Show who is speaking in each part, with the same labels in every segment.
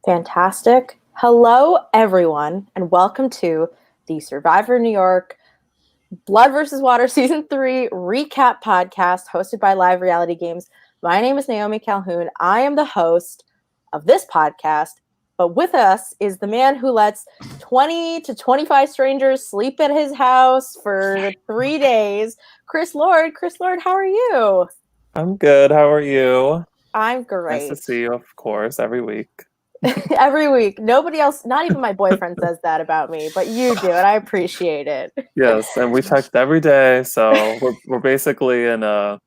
Speaker 1: Fantastic. Hello, everyone, and welcome to the Survivor New York Blood vs. Water Season 3 recap podcast hosted by Live Reality Games. My name is Naomi Calhoun. I am the host of this podcast, but with us is the man who lets 20 to 25 strangers sleep at his house for 3 days, Chris Lord. Chris Lord, how are you?
Speaker 2: I'm good. How are you?
Speaker 1: I'm great.
Speaker 2: Nice to see you, of course, every week.
Speaker 1: Every week. Nobody else, not even my boyfriend says that about me, but you do, and I appreciate it.
Speaker 2: Yes, and we text every day, so we're basically in a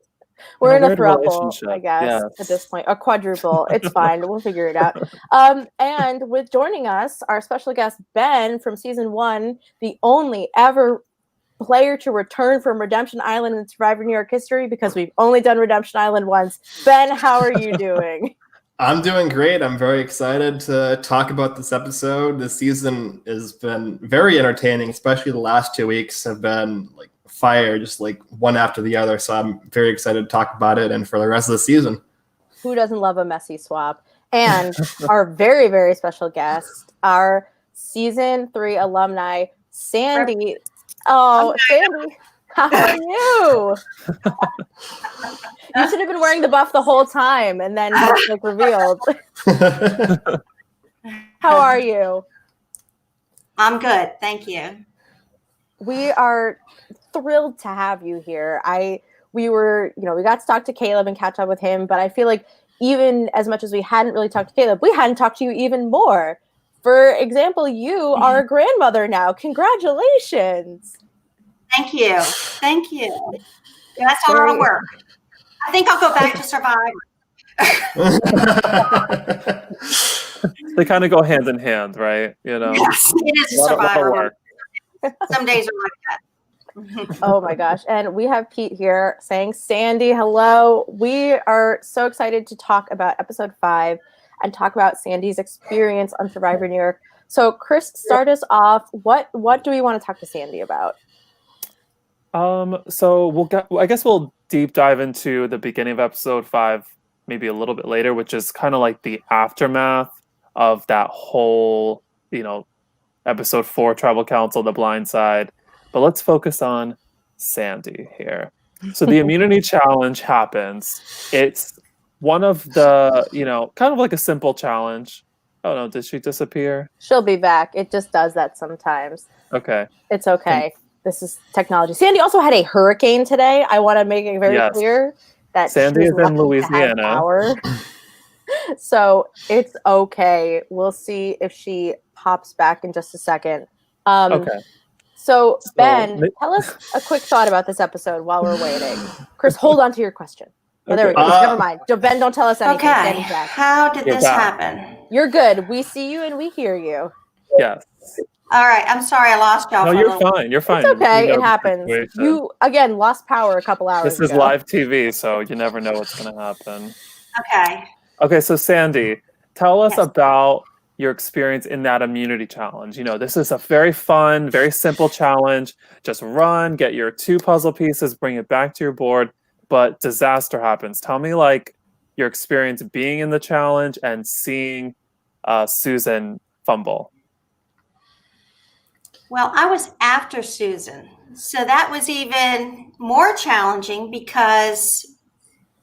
Speaker 1: We're in a
Speaker 2: weird
Speaker 1: throuple, I
Speaker 2: relationship.
Speaker 1: guess,
Speaker 2: Yes.
Speaker 1: at this point. A quadruple. It's fine. We'll figure it out. And with joining us, our special guest, Ben, from Season 1, the only ever player to return from Redemption Island in Survivor New York history, because we've only done Redemption Island once. Ben, how are you doing?
Speaker 3: I'm doing great. I'm very excited to talk about this episode. This season has been very entertaining, especially the last 2 weeks have been like fire, just like one after the other. So I'm very excited to talk about it and for the rest of the season.
Speaker 1: Who doesn't love a messy swap? And our very, very special guest, our Season 3 alumni, Sandy. Oh, Sandy, how are you? You should have been wearing the buff the whole time and then just like revealed. How are you?
Speaker 4: I'm good. Thank you.
Speaker 1: We are thrilled to have you here. We got to talk to Caleb and catch up with him, but I feel like even as much as we hadn't really talked to Caleb, we hadn't talked to you even more. For example, you are a grandmother now. Congratulations.
Speaker 4: Thank you. Thank you. That's a lot of work. I think I'll go back to Survivor.
Speaker 2: They kind of go hand in hand, right? You know,
Speaker 4: yes, it is a Survivor work. Some days are like that.
Speaker 1: Oh my gosh. And we have Pete here saying, Sandy, hello. We are so excited to talk about episode 5 and talk about Sandy's experience on Survivor New York. So Chris, start us off. What do we want to talk to Sandy about?
Speaker 2: So I guess we'll deep dive into the beginning of episode 5, maybe a little bit later, which is kind of like the aftermath of that whole, episode 4 Tribal Council, the blind side. But let's focus on Sandy here. So the immunity challenge happens. It's one of the, kind of like a simple challenge. Oh no, did she disappear?
Speaker 1: She'll be back. It just does that sometimes.
Speaker 2: Okay.
Speaker 1: It's okay. This is technology. Sandy also had a hurricane today. I want to make it very clear that
Speaker 2: Sandy is in Louisiana.
Speaker 1: So it's okay. We'll see if she pops back in just a second.
Speaker 2: Okay.
Speaker 1: So Ben, tell us a quick thought about this episode while we're waiting. Chris, hold on to your question. Oh, there we go. Never mind. Ben, don't tell us anything.
Speaker 4: Okay. How did this happen?
Speaker 1: You're good. We see you and we hear you.
Speaker 2: Yes.
Speaker 4: All right. I'm sorry I lost y'all.
Speaker 2: No, you're fine. You're fine.
Speaker 1: It's okay. It happens. You, again, lost power a couple hours ago.
Speaker 2: This is live TV, so you never know what's going to happen.
Speaker 4: Okay.
Speaker 2: Okay, so Sandy, tell us about your experience in that immunity challenge. This is a very fun, very simple challenge. Just run, get your 2 puzzle pieces, bring it back to your board, but disaster happens. Tell me, your experience being in the challenge and seeing Susan fumble.
Speaker 4: Well, I was after Susan, so that was even more challenging because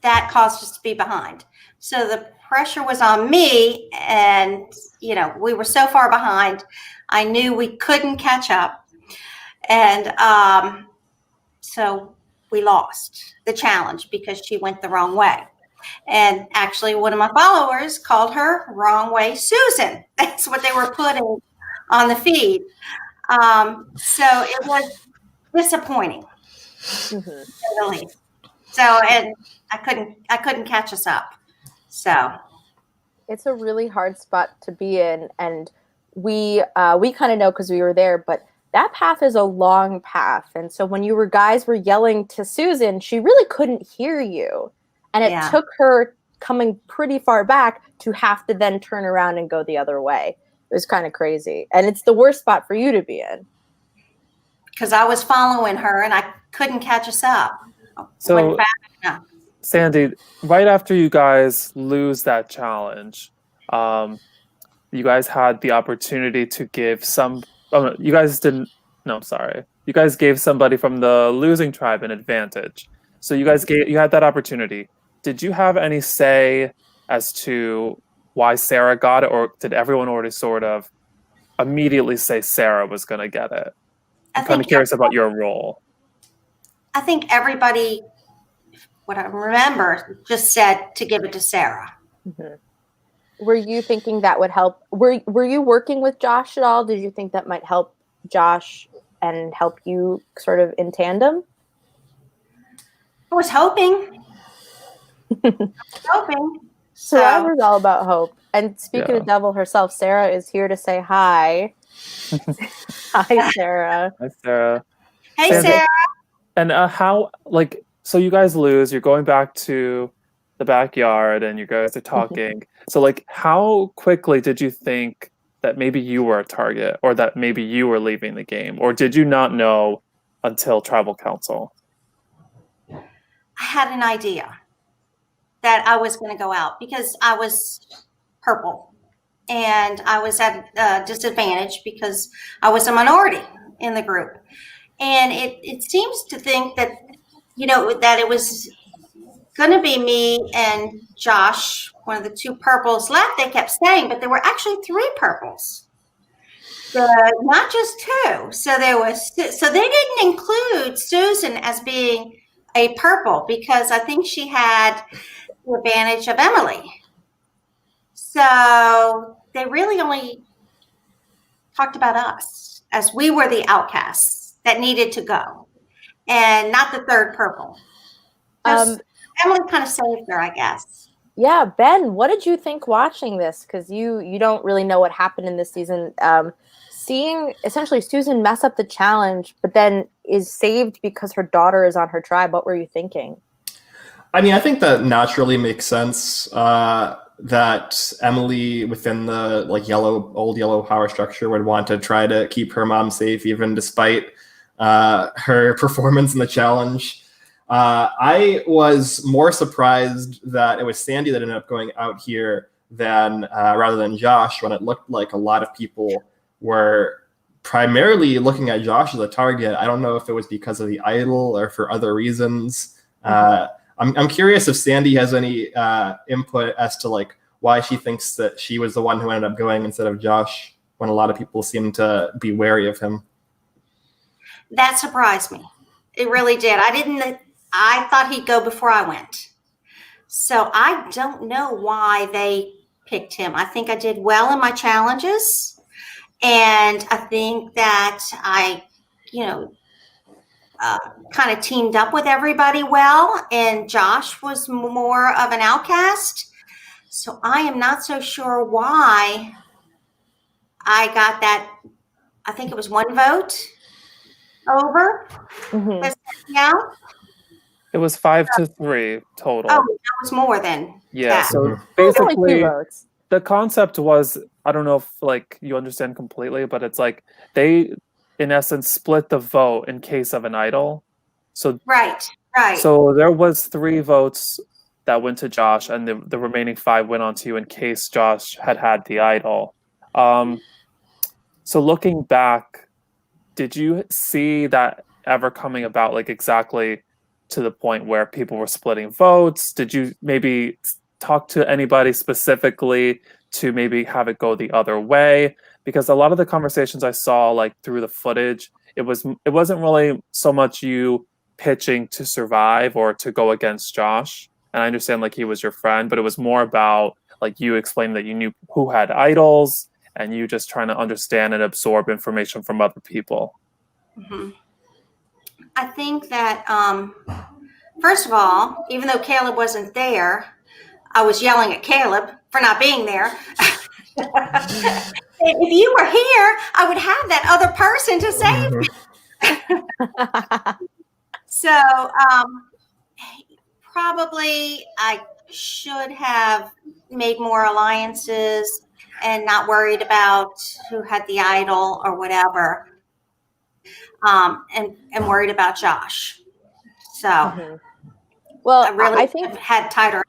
Speaker 4: that caused us to be behind. So the pressure was on me, and we were so far behind. I knew we couldn't catch up, and so we lost the challenge because she went the wrong way. And actually, one of my followers called her Wrong Way Susan. That's what they were putting on the feed. So it was disappointing, really. So, and I couldn't catch us up. So
Speaker 1: it's a really hard spot to be in, and we kind of know because we were there, but that path is a long path. And so when guys were yelling to Susan, she really couldn't hear you. And it took her coming pretty far back to have to then turn around and go the other way. It was kind of crazy. And it's the worst spot for you to be in.
Speaker 4: Because I was following her and I couldn't catch us up.
Speaker 2: So, Sandy, right after you guys lose that challenge, you guys had the opportunity to give some. Oh, no, you guys didn't. No, sorry. You guys gave somebody from the losing tribe an advantage. So you had that opportunity. Did you have any say as to why Sarah got it, or did everyone already sort of immediately say Sarah was going to get it? I'm kind of curious about your role.
Speaker 4: I think everybody, what I remember, just said to give it to Sarah.
Speaker 1: Mm-hmm. Were you thinking that would help? Were you working with Josh at all? Did you think that might help Josh and help you sort of in tandem?
Speaker 4: I was hoping.
Speaker 1: Survivor's all about hope. And speaking of Devil herself, Sarah is here to say hi. Hi, Sarah.
Speaker 2: Hi, Sarah.
Speaker 4: Hey, Sarah.
Speaker 2: And so you guys lose. You're going back to the backyard, and you guys are talking. So, like, how quickly did you think that maybe you were a target, or that maybe you were leaving the game, or did you not know until Tribal Council?
Speaker 4: I had an idea that I was going to go out because I was purple, and I was at a disadvantage because I was a minority in the group. And it seems to think that, that it was going to be me and Josh, one of the two purples left, they kept saying, but there were actually 3 purples. Not just 2. So they didn't include Susan as being a purple because I think she had the advantage of Emily. So they really only talked about us as we were the outcasts that needed to go, and not the 3rd purple. Emily kind of saved her, I guess.
Speaker 1: Yeah, Ben, what did you think watching this? Because you don't really know what happened in this season. Seeing essentially Susan mess up the challenge, but then is saved because her daughter is on her tribe. What were you thinking?
Speaker 3: I mean, I think that naturally makes sense. That Emily within the old yellow power structure would want to try to keep her mom safe, even despite her performance in the challenge. I was more surprised that it was Sandy that ended up going out here than rather than Josh, when it looked like a lot of people were primarily looking at Josh as a target. I don't know if it was because of the idol or for other reasons. I'm curious if Sandy has any input as to why she thinks that she was the one who ended up going instead of Josh, when a lot of people seem to be wary of him.
Speaker 4: That surprised me. It really did. I thought he'd go before I went. So I don't know why they picked him. I think I did well in my challenges. And I think that I, kind of teamed up with everybody well. And Josh was more of an outcast. So I am not so sure why I got that. I think it was 1 vote over.
Speaker 1: Mm-hmm.
Speaker 4: Yeah.
Speaker 2: It was 5-3 total.
Speaker 4: Oh, that was more than that.
Speaker 2: So
Speaker 1: Basically,
Speaker 2: basically,
Speaker 1: 2 votes.
Speaker 2: The concept was, I don't know if you understand completely, but it's like they, in essence, split the vote in case of an idol. So
Speaker 4: right.
Speaker 2: So there was 3 votes that went to Josh, and the remaining 5 went on to you in case Josh had the idol. So looking back, did you see that ever coming about, exactly to the point where people were splitting votes? Did you maybe talk to anybody specifically to maybe have it go the other way? Because a lot of the conversations I saw through the footage, it wasn't really so much you pitching to survive or to go against Josh. And I understand he was your friend, but it was more about you explaining that you knew who had idols and you just trying to understand and absorb information from other people.
Speaker 4: Mm-hmm. I think that, first of all, even though Caleb wasn't there, I was yelling at Caleb for not being there. If you were here, I would have that other person to save me. So probably I should have made more alliances and not worried about who had the idol or whatever, and worried about Josh. So
Speaker 1: Well,
Speaker 4: I really
Speaker 1: I think
Speaker 4: had tighter.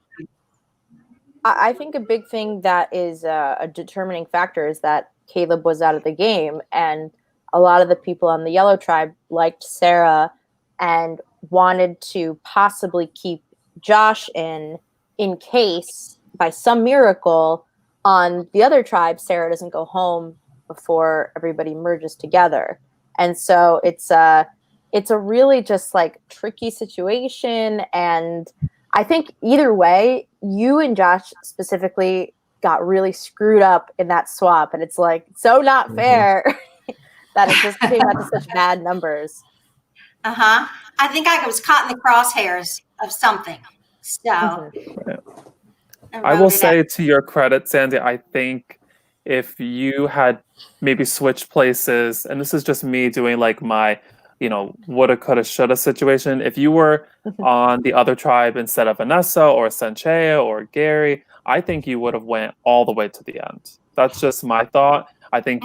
Speaker 1: I think a big thing that is a determining factor is that Caleb was out of the game, and a lot of the people on the Yellow Tribe liked Sarah and wanted to possibly keep Josh in case, by some miracle, on the other tribe, Sarah doesn't go home before everybody merges together. And so it's a really just like tricky situation. And I think either way, you and Josh specifically got really screwed up in that swap. And it's like so not fair that it just came out to such bad numbers.
Speaker 4: Uh-huh. I think I was caught in the crosshairs of something. So
Speaker 2: I will say to your credit, Sandy, I think if you had maybe switched places, and this is just me doing like my, woulda, coulda, shoulda situation. If you were on the other tribe instead of Vanessa or Sanchea or Gary, I think you would have went all the way to the end. That's just my thought. I think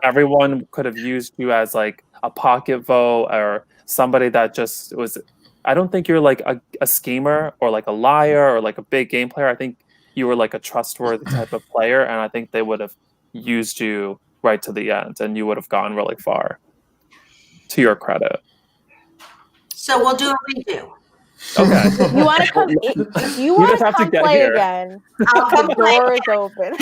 Speaker 2: everyone could have used you as like a pocket vote or somebody that just was. I don't think you're like a schemer or like a liar or like a big game player. I think you were like a trustworthy type of player, and I think they would have used you right to the end, and you would have gone really far. To your credit.
Speaker 4: So we'll do a redo.
Speaker 2: Okay.
Speaker 1: If you want to come, if you want to come play here again, the door is open.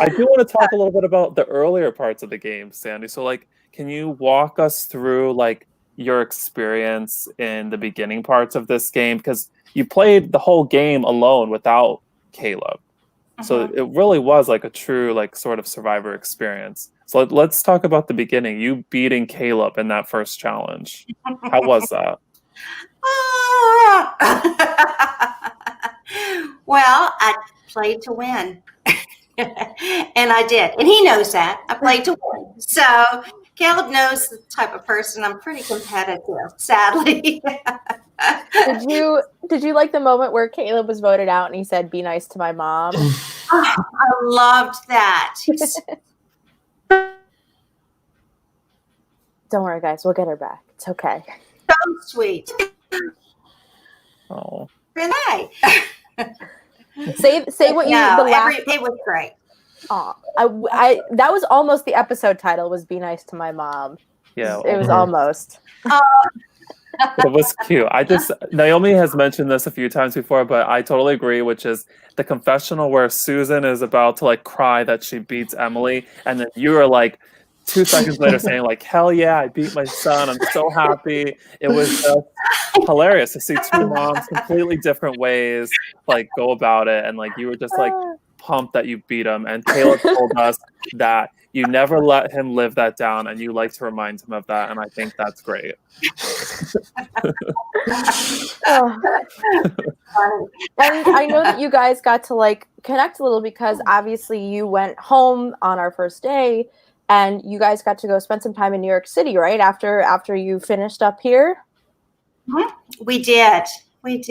Speaker 2: I do want to talk a little bit about the earlier parts of the game, Sandy. So, like, can you walk us through like your experience in the beginning parts of this game? Because you played the whole game alone without Caleb. So it really was like a true like sort of survivor experience. So let's talk about the beginning. You beating Caleb in that first challenge. How was that?
Speaker 4: Well, I played to win. And I did. And he knows that. I played to win. So Caleb knows the type of person. I'm pretty competitive, sadly.
Speaker 1: Did you like the moment where Caleb was voted out and he said, "Be nice to my mom"?
Speaker 4: I loved that.
Speaker 1: Don't worry, guys. We'll get her back. It's okay.
Speaker 4: So sweet.
Speaker 2: Oh.
Speaker 4: Renee.
Speaker 1: Say what you.
Speaker 4: It was great.
Speaker 1: I that was almost the episode title. Was "Be nice to my mom."
Speaker 2: Yeah,
Speaker 1: it was almost.
Speaker 2: It was cute. Naomi has mentioned this a few times before, but I totally agree, which is the confessional where Susan is about to like cry that she beats Emily, and then you are like 2 seconds later saying like, "Hell yeah, I beat my son. I'm so happy." It was just hilarious to see two moms completely different ways like go about it, and like you were just like pumped that you beat him. And Caleb told us that you never let him live that down, and you like to remind him of that, and I think that's great.
Speaker 1: And I know that you guys got to like connect a little because obviously you went home on our first day and you guys got to go spend some time in New York City, right? After you finished up here?
Speaker 4: We did. We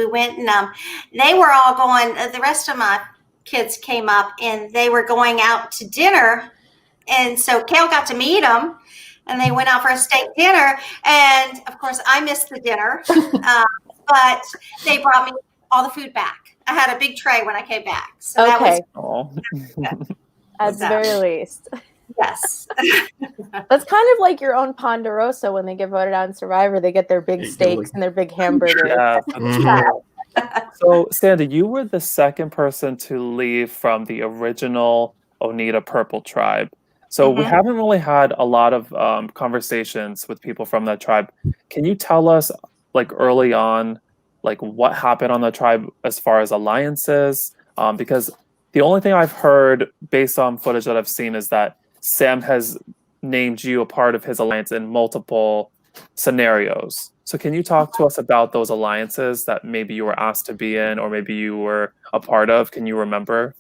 Speaker 4: went and they were all going, the rest of my kids came up and they were going out to dinner. And so Kale got to meet them and they went out for a steak dinner. And of course I missed the dinner, but they brought me all the food back. I had a big tray when I came back. So
Speaker 1: okay.
Speaker 4: That was
Speaker 1: at the very least.
Speaker 4: Yes.
Speaker 1: That's kind of like your own Ponderosa when they get voted out in Survivor. They get their big steaks and their big hamburgers.
Speaker 2: Yeah. So, Sandy, you were the second person to leave from the original Oneida Purple tribe. So we haven't really had a lot of conversations with people from that tribe. Can you tell us, like early on, like what happened on the tribe as far as alliances? Because the only thing I've heard based on footage that I've seen is that Sam has named you a part of his alliance in multiple scenarios. So can you talk to us about those alliances that maybe you were asked to be in or maybe you were a part of? Can you remember?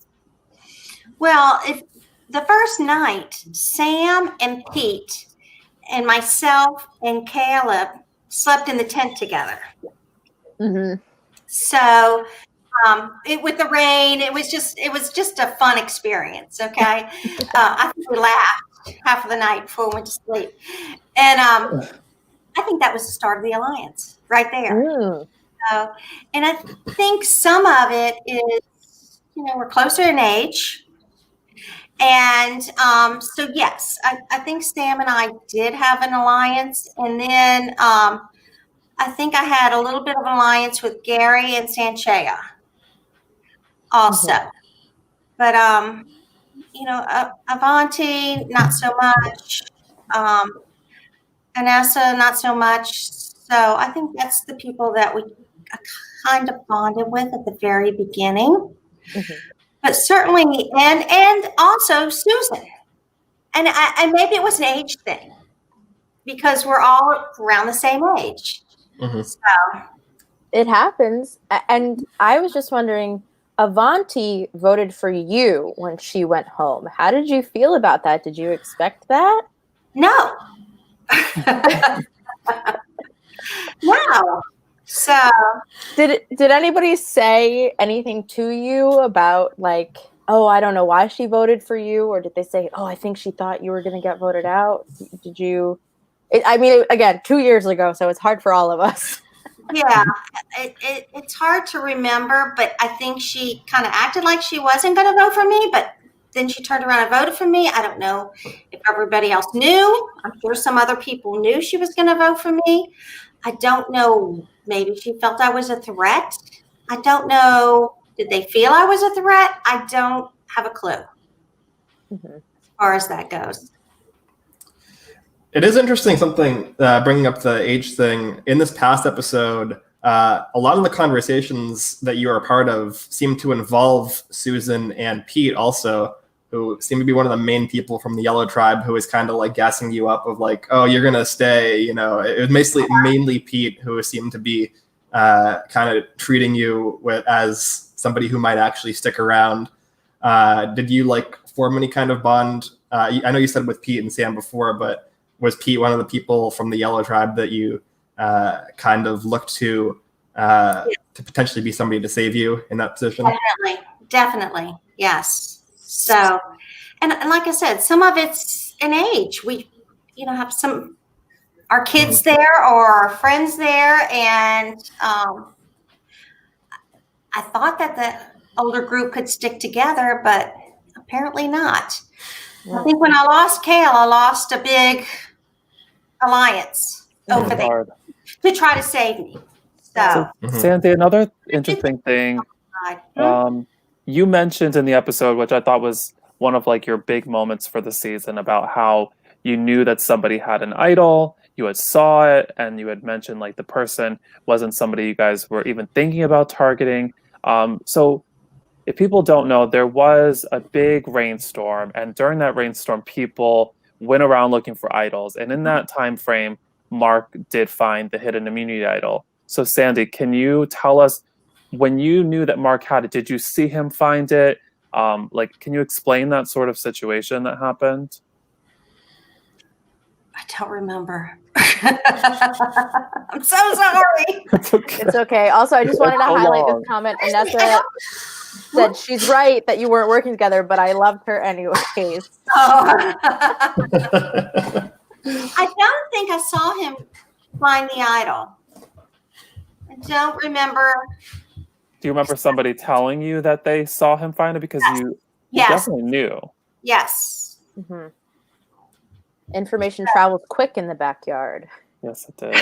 Speaker 4: Well, if the first night, Sam and Pete and myself and Caleb slept in the tent together. So with the rain, it was just a fun experience. Okay. I think we laughed half of the night before we went to sleep. And I think that was the start of the alliance right there. And I think some of it is, we're closer in age. And so, yes, I think Sam and I did have an alliance. And then I think I had a little bit of an alliance with Gary and Sanchea also. But, Avanti, not so much. Anessa, not so much. So I think that's the people that we kind of bonded with at the very beginning. But certainly, and also Susan. And maybe it was an age thing because we're all around the same age. So
Speaker 1: it happens. And I was just wondering, Avanti voted for you when she went home. How did you feel about that? Did you expect that?
Speaker 4: No. No. So
Speaker 1: did anybody say anything to you about like, oh, I don't know why she voted for you, or did they say, oh, I think she thought you were going to get voted out? Did you? Again, 2 years ago, so it's hard for all of us.
Speaker 4: Yeah, it's hard to remember, but I think she kind of acted like she wasn't going to vote for me, but then she turned around and voted for me. I don't know if everybody else knew. I'm sure some other people knew she was going to vote for me. I don't know. Maybe she felt I was a threat. I don't know. Did they feel I was a threat? I don't have a clue as far as that goes.
Speaker 3: It is interesting something, bringing up the age thing. In this past episode, a lot of the conversations that you are a part of seem to involve Susan and Pete also, who seem to be one of the main people from the Yellow Tribe who is kind of like gassing you up of like, oh, you're going to stay. It was mainly Pete who seemed to be kind of treating you as somebody who might actually stick around. Did you like form any kind of bond? I know you said with Pete and Sam before, but was Pete one of the people from the Yellow Tribe that you kind of looked to potentially be somebody to save you in that position?
Speaker 4: Definitely, yes. So, and like I said, some of it's an age. We, have our kids there or our friends there, and I thought that the older group could stick together, but apparently not. I think when I lost Kale, I lost a big alliance over there to try to save me. So
Speaker 2: Sandy, another interesting thing, you mentioned in the episode, which I thought was one of like your big moments for the season, about how you knew that somebody had an idol, you had saw it, and you had mentioned like the person wasn't somebody you guys were even thinking about targeting. So if people don't know, there was a big rainstorm, and during that rainstorm, people went around looking for idols. And in that time frame, Mark did find the hidden immunity idol. So Sandy, can you tell us, when you knew that Mark had it, did you see him find it? Can you explain that sort of situation that happened?
Speaker 4: I don't remember. I'm so sorry.
Speaker 1: It's okay. Also, I just wanted to highlight this comment. Anessa said she's right that you weren't working together, but I loved her anyways.
Speaker 4: I don't think I saw him find the idol. I don't remember.
Speaker 2: Do you remember somebody telling you that they saw him find it? Because you definitely knew.
Speaker 4: Yes.
Speaker 1: Mm-hmm. Information travels quick in the backyard.
Speaker 2: Yes, it did.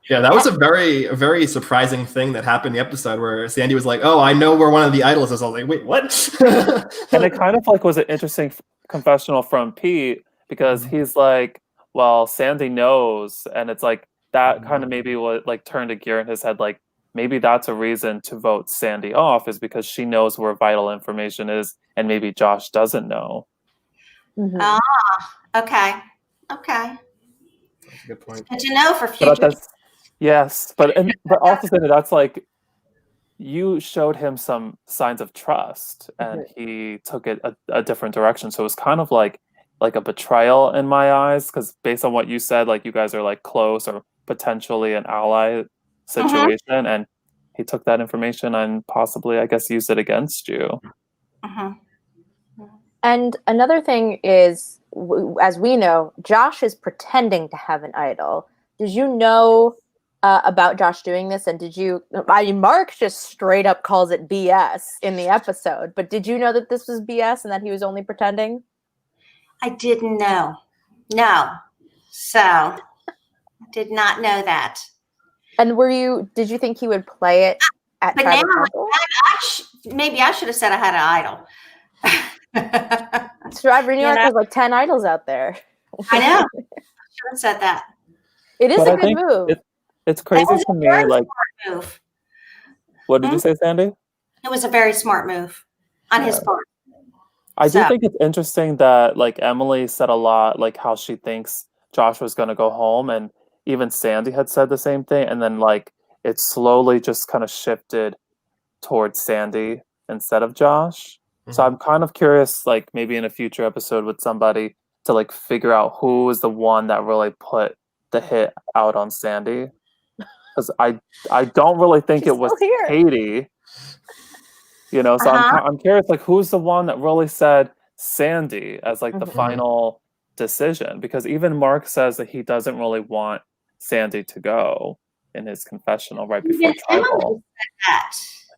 Speaker 3: Yeah, that was a very surprising thing that happened in the episode where Sandy was like, oh, I know where one of the idols is. I was like, wait, what?
Speaker 2: And it kind of like was an interesting confessional from Pete, because he's like, well, Sandy knows. And it's like, that kind of maybe what like turned a gear in his head, like maybe that's a reason to vote Sandy off, is because she knows where vital information is, and maybe Josh doesn't know.
Speaker 4: Okay.
Speaker 3: That's a good point.
Speaker 4: Good to know for future.
Speaker 2: But also Sandy, that's like, you showed him some signs of trust, and he took it a different direction. So it was kind of like a betrayal in my eyes, because based on what you said, like you guys are like close or potentially an ally situation, and he took that information and possibly, I guess, used it against you.
Speaker 1: And another thing is, as we know, Josh is pretending to have an idol. Did you know about Josh doing this? And Mark just straight up calls it BS in the episode, but did you know that this was BS and that he was only pretending?
Speaker 4: I didn't know. No. So, did not know that.
Speaker 1: And did you think he would play it at
Speaker 4: But
Speaker 1: Tribal
Speaker 4: now,
Speaker 1: Council?
Speaker 4: maybe I should have said I had an idol.
Speaker 1: Survivor New York has like 10 idols out there.
Speaker 4: I know. I should have said that.
Speaker 1: It is
Speaker 2: But
Speaker 1: a
Speaker 2: I
Speaker 1: good
Speaker 2: think
Speaker 1: move.
Speaker 2: It's crazy
Speaker 4: was
Speaker 2: to
Speaker 4: a
Speaker 2: me.
Speaker 4: very
Speaker 2: Like,
Speaker 4: smart move.
Speaker 2: what did you say, Sandy?
Speaker 4: It was a very smart move on his part.
Speaker 2: I do think it's interesting that like Emily said a lot, like how she thinks Josh was going to go home, and even Sandy had said the same thing, and then like it slowly just kind of shifted towards Sandy instead of Josh. So I'm kind of curious, like maybe in a future episode with somebody to like figure out who is the one that really put the hit out on Sandy, because I don't really think
Speaker 1: She's
Speaker 2: it was
Speaker 1: still here.
Speaker 2: Katie. You know, so I'm curious, like, who's the one that really said Sandy as like the final decision? Because even Mark says that he doesn't really want Sandy to go in his confessional right before Tribal.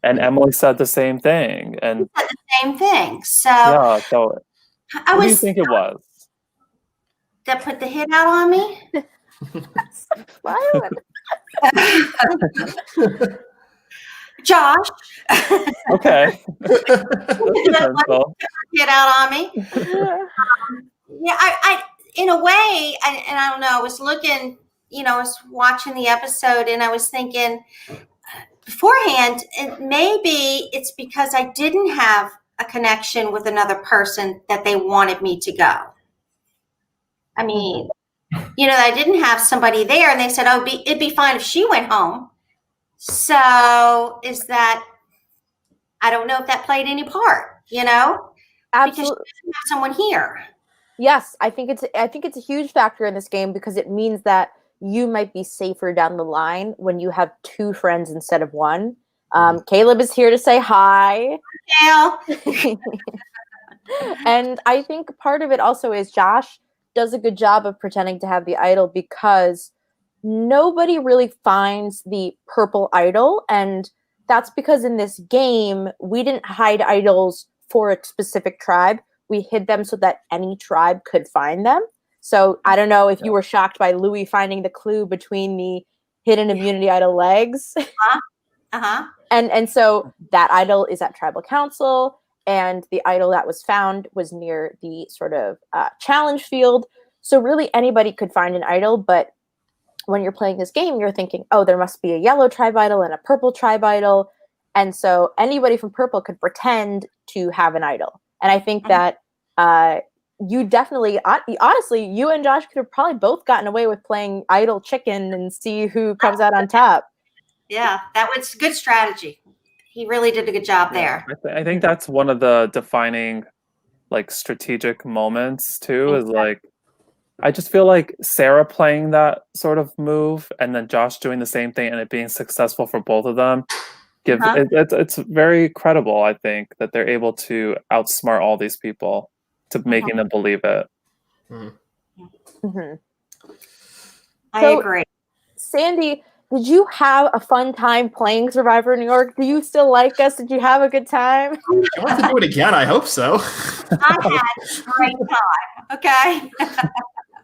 Speaker 2: And Emily said the same thing. And
Speaker 4: said the same thing. So
Speaker 2: yeah, so who do you think it was?
Speaker 4: That put the hit out on me? Josh.
Speaker 2: Okay.
Speaker 4: Get out on me. Yeah, I in a way, and I don't know, I was looking, I was watching the episode and I was thinking beforehand, maybe it's because I didn't have a connection with another person that they wanted me to go. I mean, I didn't have somebody there and they said, oh, it'd be fine if she went home. So is that, I don't know if that played any part,
Speaker 1: Absolutely.
Speaker 4: Because she doesn't have someone here.
Speaker 1: Yes, I think it's a huge factor in this game because it means that you might be safer down the line when you have two friends instead of one. Caleb is here to say hi.
Speaker 4: Hi.
Speaker 1: And I think part of it also is Josh does a good job of pretending to have the idol because nobody really finds the purple idol. And that's because in this game, we didn't hide idols for a specific tribe. We hid them so that any tribe could find them. So I don't know if you were shocked by Louis finding the clue between the hidden immunity idol legs. And so that idol is at Tribal Council, and the idol that was found was near the sort of challenge field. So really anybody could find an idol, but when you're playing this game, you're thinking, oh, there must be a yellow tribe idol and a purple tribe idol. And so anybody from purple could pretend to have an idol. And I think that you definitely, honestly, you and Josh could have probably both gotten away with playing idol chicken and see who comes out on top.
Speaker 4: Yeah, that was good strategy. He really did a good job there.
Speaker 2: I think that's one of the defining, like, strategic moments too. Is like, I just feel like Sarah playing that sort of move and then Josh doing the same thing and it being successful for both of them. It's very credible. I think that they're able to outsmart all these people to making them believe it.
Speaker 4: I agree.
Speaker 1: Sandy, did you have a fun time playing Survivor New York? Do you still like us? Did you have a good time?
Speaker 3: I want to do it again. I hope so.
Speaker 4: I had a great time. Okay.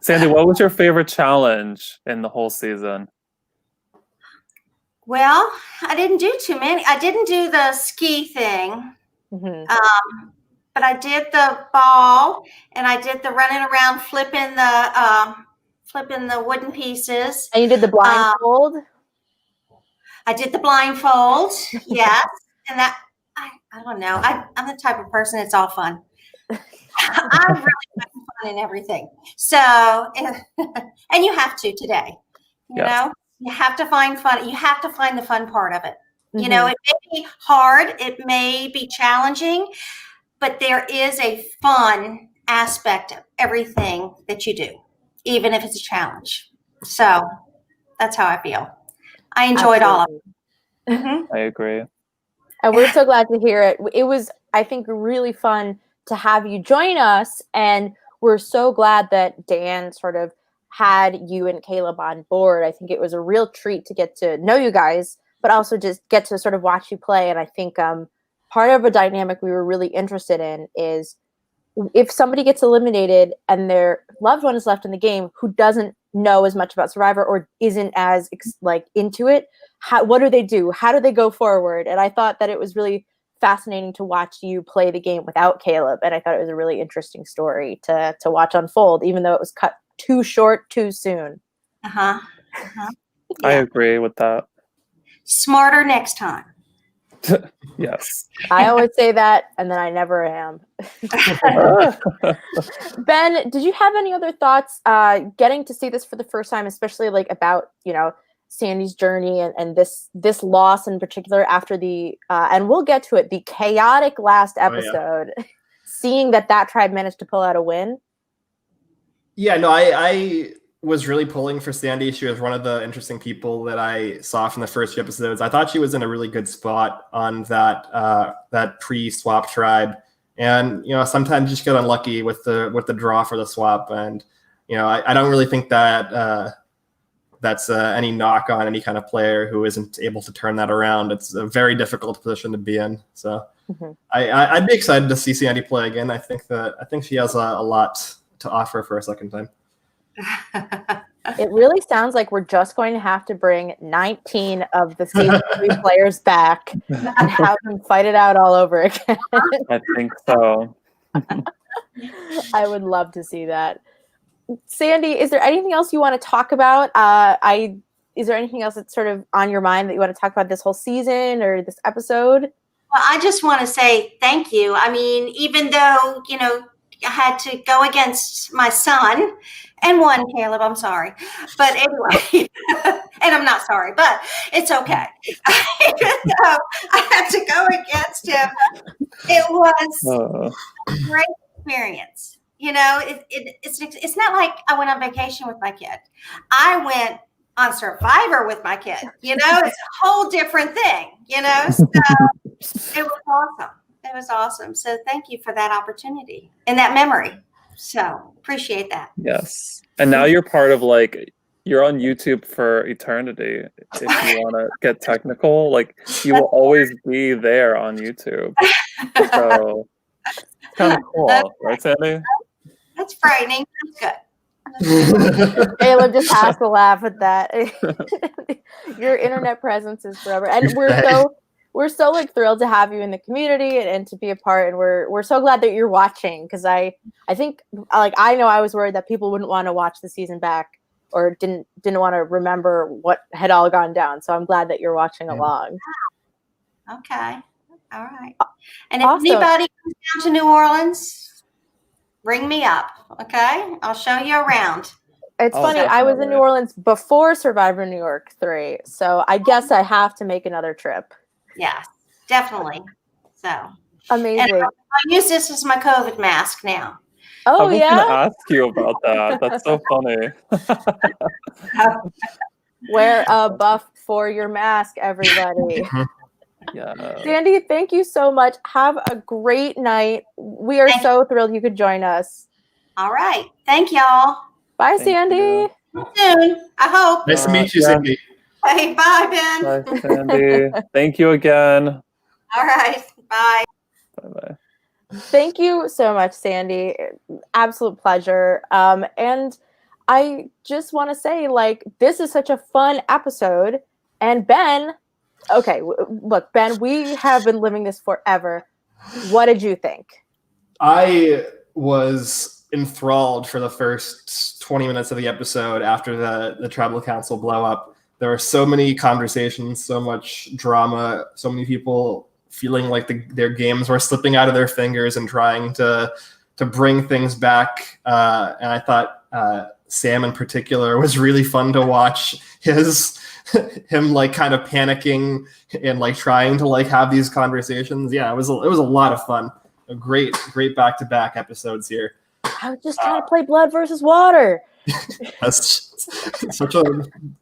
Speaker 2: Sandy, what was your favorite challenge in the whole season?
Speaker 4: Well, I didn't do too many. I didn't do the ski thing. But I did the ball and I did the running around flipping the wooden pieces.
Speaker 1: And you did the blindfold?
Speaker 4: I did the blindfold, yes. And that, I don't know. I'm the type of person, it's all fun. I'm really having fun in everything. So, and you have to today, you know? You have to find fun. You have to find the fun part of it. It may be hard. It may be challenging, but there is a fun aspect of everything that you do, even if it's a challenge. So that's how I feel. I enjoyed all of it.
Speaker 2: I agree.
Speaker 1: And we're so glad to hear it. It was, I think, really fun to have you join us. And we're so glad that Dan sort of had you and Caleb on board. I think it was a real treat to get to know you guys, but also just get to sort of watch you play. And I think part of a dynamic we were really interested in is if somebody gets eliminated and their loved one is left in the game who doesn't know as much about Survivor or isn't as into it, what do they do? How do they go forward? And I thought that it was really fascinating to watch you play the game without Caleb. And I thought it was a really interesting story to watch unfold, even though it was cut too short, too soon.
Speaker 4: Uh-huh. Uh-huh. Yeah.
Speaker 2: I agree with that.
Speaker 4: Smarter next time.
Speaker 2: Yes.
Speaker 1: I always say that, and then I never am. Ben, did you have any other thoughts getting to see this for the first time, especially about, Sandy's journey and this loss in particular after the, and we'll get to it, the chaotic last episode, seeing that tribe managed to pull out a win?
Speaker 3: Yeah, no, I was really pulling for Sandy. She was one of the interesting people that I saw from the first few episodes. I thought she was in a really good spot on that pre-swap tribe, and sometimes you just get unlucky with the draw for the swap. And I don't really think that that's any knock on any kind of player who isn't able to turn that around. It's a very difficult position to be in. So I'd be excited to see Sandy play again. I think she has a lot to offer for a second time.
Speaker 1: It really sounds like we're just going to have to bring 19 of the season 3 players back and have them fight it out all over again.
Speaker 2: I think so.
Speaker 1: I would love to see that. Sandy, is there anything else you want to talk about? Is there anything else that's sort of on your mind that you want to talk about this whole season or this episode?
Speaker 4: Well, I just want to say thank you. I mean, even though, I had to go against my son and won, Caleb, I'm sorry. But anyway, and I'm not sorry, but it's okay. I had to go against him. It was a great experience. It's not like I went on vacation with my kid. I went on Survivor with my kid. It's a whole different thing, So it was awesome. It was awesome. So thank you for that opportunity and that memory. So appreciate that.
Speaker 2: Yes. And now you're part of you're on YouTube for eternity. If you want to get technical, you will always be there on YouTube. So it's kind of cool, right, Sandy?
Speaker 4: That's frightening. That's good.
Speaker 1: Caleb just has to laugh at that. Your internet presence is forever. And we're so thrilled to have you in the community and to be a part, and we're so glad that you're watching, because I think I know I was worried that people wouldn't want to watch the season back or didn't want to remember what had all gone down. So I'm glad that you're watching along.
Speaker 4: Okay. All right. And
Speaker 1: Awesome.
Speaker 4: If anybody comes down to New Orleans, ring me up. Okay. I'll show you around.
Speaker 1: It's funny. I was in New Orleans before Survivor New York 3. So I guess I have to make another trip.
Speaker 4: Yeah, definitely. So
Speaker 1: amazing.
Speaker 4: And I use this as my COVID mask now.
Speaker 1: Oh,
Speaker 2: I was going to ask you about that. That's so funny.
Speaker 1: Wear a buff for your mask, everybody.
Speaker 2: Yeah.
Speaker 1: Sandy, thank you so much. Have a great night. We are so thrilled you could join us.
Speaker 4: All right. Thank y'all.
Speaker 1: Bye, Sandy.
Speaker 4: See you soon, I hope.
Speaker 3: Nice to meet you, Sandy.
Speaker 4: Hey, bye, Ben.
Speaker 2: Bye, Sandy. Thank you again.
Speaker 4: All right. Bye.
Speaker 2: Bye-bye.
Speaker 1: Thank you so much, Sandy. Absolute pleasure. And I just want to say, this is such a fun episode. And Ben, okay, look, Ben, we have been living this forever. What did you think?
Speaker 3: I was enthralled for the first 20 minutes of the episode after the tribal council blow up. There were so many conversations, so much drama, so many people feeling like their games were slipping out of their fingers and trying to bring things back. And I thought Sam in particular was really fun to watch. Him kind of panicking and trying to have these conversations. Yeah, it was a lot of fun. A great back-to-back episodes here.
Speaker 1: I was just trying to play Blood versus Water.
Speaker 3: That's such a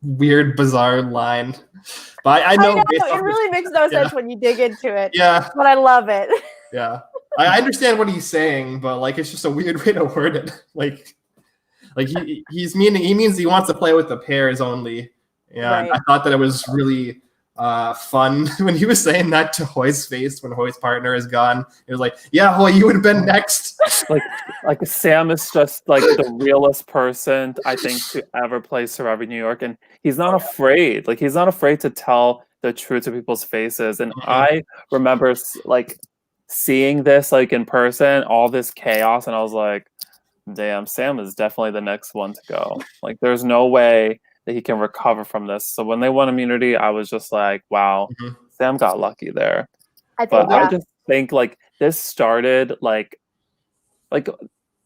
Speaker 3: weird, bizarre line. But I know
Speaker 1: it really makes no sense when you dig into it.
Speaker 3: Yeah.
Speaker 1: But I love it.
Speaker 3: Yeah. I understand what he's saying, but it's just a weird way to word it. Like he means he wants to play with the pairs only. And
Speaker 1: Right.
Speaker 3: I thought that it was really fun when he was saying that to Hoy's face when Hoy's partner is gone. It was like, yeah, Hoy, you would have been next.
Speaker 2: Like Sam is just like the realest person I think to ever play Survivor New York, and he's not afraid. Like he's not afraid to tell the truth to people's faces. And I remember like seeing this like in person, all this chaos, and I was like, damn, Sam is definitely the next one to go. Like there's no way that he can recover from this. So when they won immunity, I was just like, wow, Sam got lucky there. I just think like this started like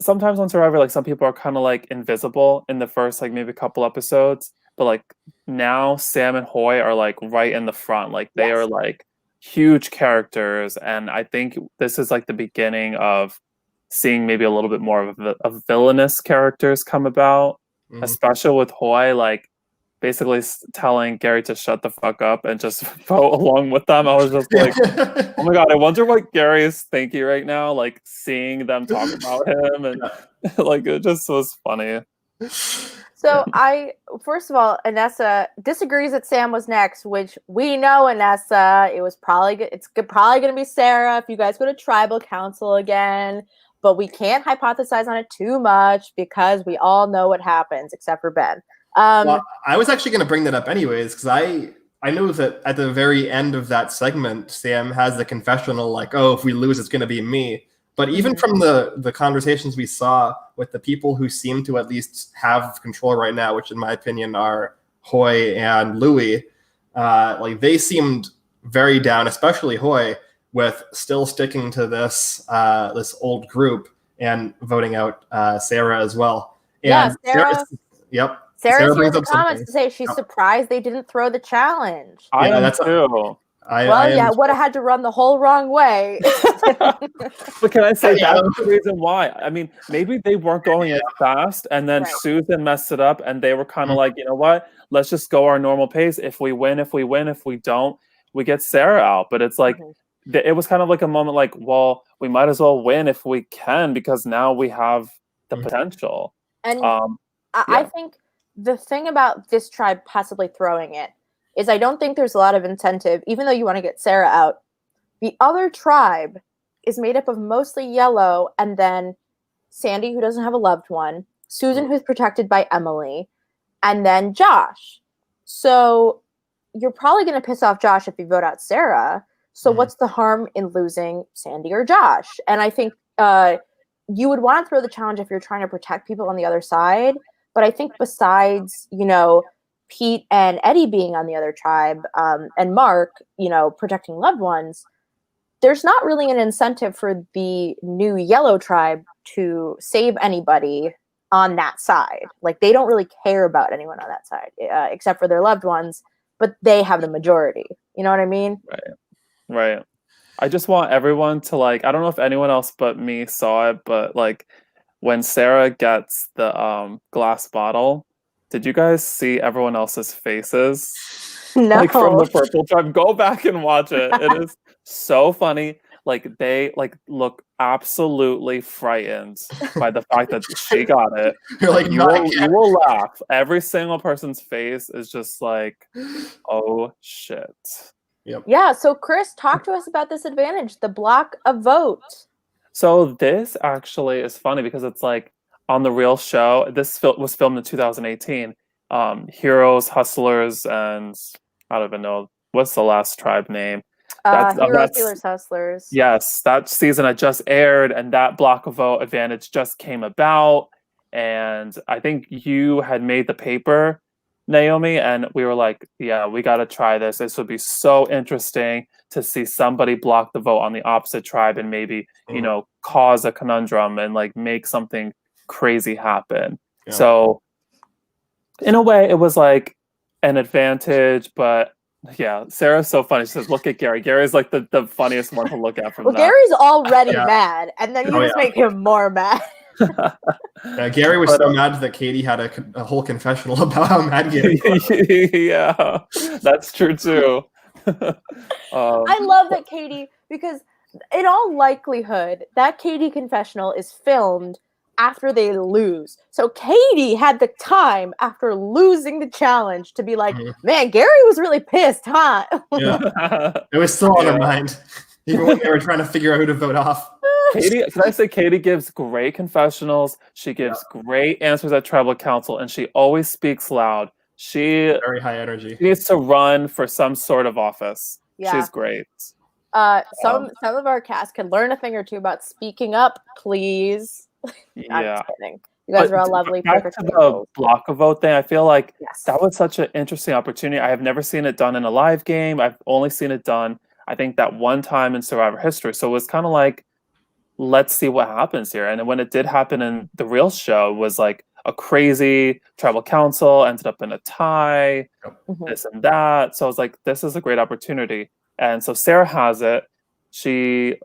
Speaker 2: sometimes on Survivor, like some people are kind of like invisible in the first like maybe a couple episodes, but like now Sam and Hoy are like right in the front. Like they are like huge characters, and I think this is like the beginning of seeing maybe a little bit more of villainous characters come about, especially with Hoy like basically telling Gary to shut the fuck up and just vote along with them. I was just like, oh my god, I wonder what Gary is thinking right now, like seeing them talk about him, and like it just was funny.
Speaker 1: So first of all, Anessa disagrees that Sam was next, which we know, Anessa. It's probably going to be Sarah if you guys go to tribal council again, but we can't hypothesize on it too much because we all know what happens, except for Ben.
Speaker 3: Well, I was actually going to bring that up anyways, because I know that at the very end of that segment, Sam has the confessional like, oh, if we lose, it's going to be me. But even from the conversations we saw with the people who seem to at least have control right now, which in my opinion are Hoy and Louis, like they seemed very down, especially Hoy, with still sticking to this this old group and voting out Sarah as well. And
Speaker 1: Sarah. Sarah's here in the comments to say she's surprised they didn't throw the challenge.
Speaker 2: I am too.
Speaker 1: Would have had to run the whole wrong way.
Speaker 2: But can I say that's the reason why? I mean, maybe they weren't going as fast, and then Susan messed it up, and they were kind of like, you know what? Let's just go our normal pace. If we win, if we win. If we don't, we get Sarah out. But it's like, it was kind of like a moment like, well, we might as well win if we can, because now we have the potential.
Speaker 1: And I think the thing about this tribe possibly throwing it is I don't think there's a lot of incentive, even though you want to get Sarah out. The other tribe is made up of mostly yellow, and then Sandy, who doesn't have a loved one, Susan, who's protected by Emily, and then Josh. So you're probably going to piss off Josh if you vote out Sarah. So what's the harm in losing Sandy or Josh? And I think you would want to throw the challenge if you're trying to protect people on the other side. But I think besides, Pete and Eddie being on the other tribe, and Mark, protecting loved ones, there's not really an incentive for the new yellow tribe to save anybody on that side. Like, they don't really care about anyone on that side, except for their loved ones, but they have the majority. You know what I mean?
Speaker 2: Right. I just want everyone to I don't know if anyone else but me saw it, but when Sarah gets the glass bottle, did you guys see everyone else's faces?
Speaker 1: No.
Speaker 2: From the purple tribe. Go back and watch it. It is so funny. They look absolutely frightened by the fact that she got it. You will laugh. Every single person's face is just like, oh shit.
Speaker 3: Yep.
Speaker 1: Yeah. So Chris, talk to us about this advantage, the block a vote.
Speaker 2: So this actually is funny because it's on the real show. This was filmed in 2018. Heroes, Hustlers, and I don't even know what's the last tribe name.
Speaker 1: Heroes, Healers, Hustlers.
Speaker 2: Yes, that season had just aired, and that block of vote advantage just came about. And I think you had made the paper, Naomi, and we were like, yeah, we got to try this. This would be so interesting to see somebody block the vote on the opposite tribe and maybe, cause a conundrum and make something crazy happen. Yeah. So in a way, it was an advantage, but yeah, Sarah's so funny. She says, look at Gary. Gary's the funniest one to look at from that.
Speaker 1: Gary's already mad, and then you just make him more mad.
Speaker 3: Gary was so mad that Katie had a whole confessional about how mad Gary was.
Speaker 2: Yeah, that's true too.
Speaker 1: I love that Katie, because in all likelihood, that Katie confessional is filmed after they lose. So Katie had the time after losing the challenge to be like, man, Gary was really pissed, huh?
Speaker 3: Yeah. It was still on her mind, even when they were trying to figure out who to vote off.
Speaker 2: Katie, can I say Katie gives great confessionals. She gives great answers at tribal council, and she always speaks loud. She
Speaker 3: Very high energy.
Speaker 2: needs to run for some sort of office.
Speaker 1: Yeah.
Speaker 2: She's great.
Speaker 1: Some of our cast can learn a thing or two about speaking up, please. I'm
Speaker 2: Yeah.
Speaker 1: just kidding. You guys are all lovely.
Speaker 2: Back
Speaker 1: Perfect
Speaker 2: to the block a vote thing, I feel like
Speaker 1: Yes.
Speaker 2: that was such an interesting opportunity. I have never seen it done in a live game. I've only seen it done, I think, that one time in Survivor history. So it was kind of like, let's see what happens here. And then when it did happen in the real show, it was like a crazy tribal council, ended up in a tie, this and that. So I was like, this is a great opportunity. And so Sarah has it. She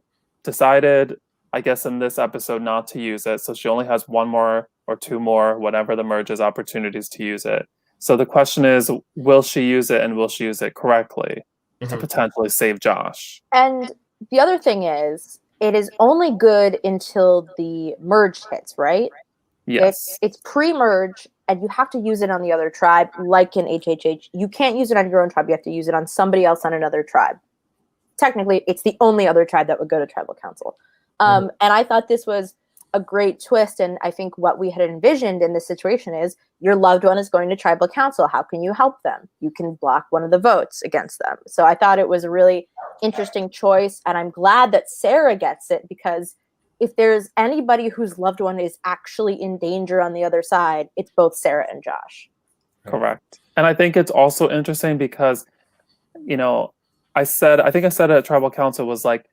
Speaker 2: decided, I guess, in this episode not to use it. So she only has one more or two more, whatever the merges, opportunities to use it. So the question is, will she use it, and will she use it correctly to potentially save Josh?
Speaker 1: And the other thing is, it is only good until the merge hits, right?
Speaker 2: Yes.
Speaker 1: It's pre-merge, and you have to use it on the other tribe, like in HHH. You can't use it on your own tribe. You have to use it on somebody else on another tribe. Technically, it's the only other tribe that would go to tribal council. And I thought this was a great twist, and I think what we had envisioned in this situation is your loved one is going to tribal council. How can you help them? You can block one of the votes against them. So I thought it was a really interesting choice, and I'm glad that Sarah gets it, because if there's anybody whose loved one is actually in danger on the other side, it's both Sarah and Josh.
Speaker 2: Correct. And I think it's also interesting because, I think I said at tribal council was like,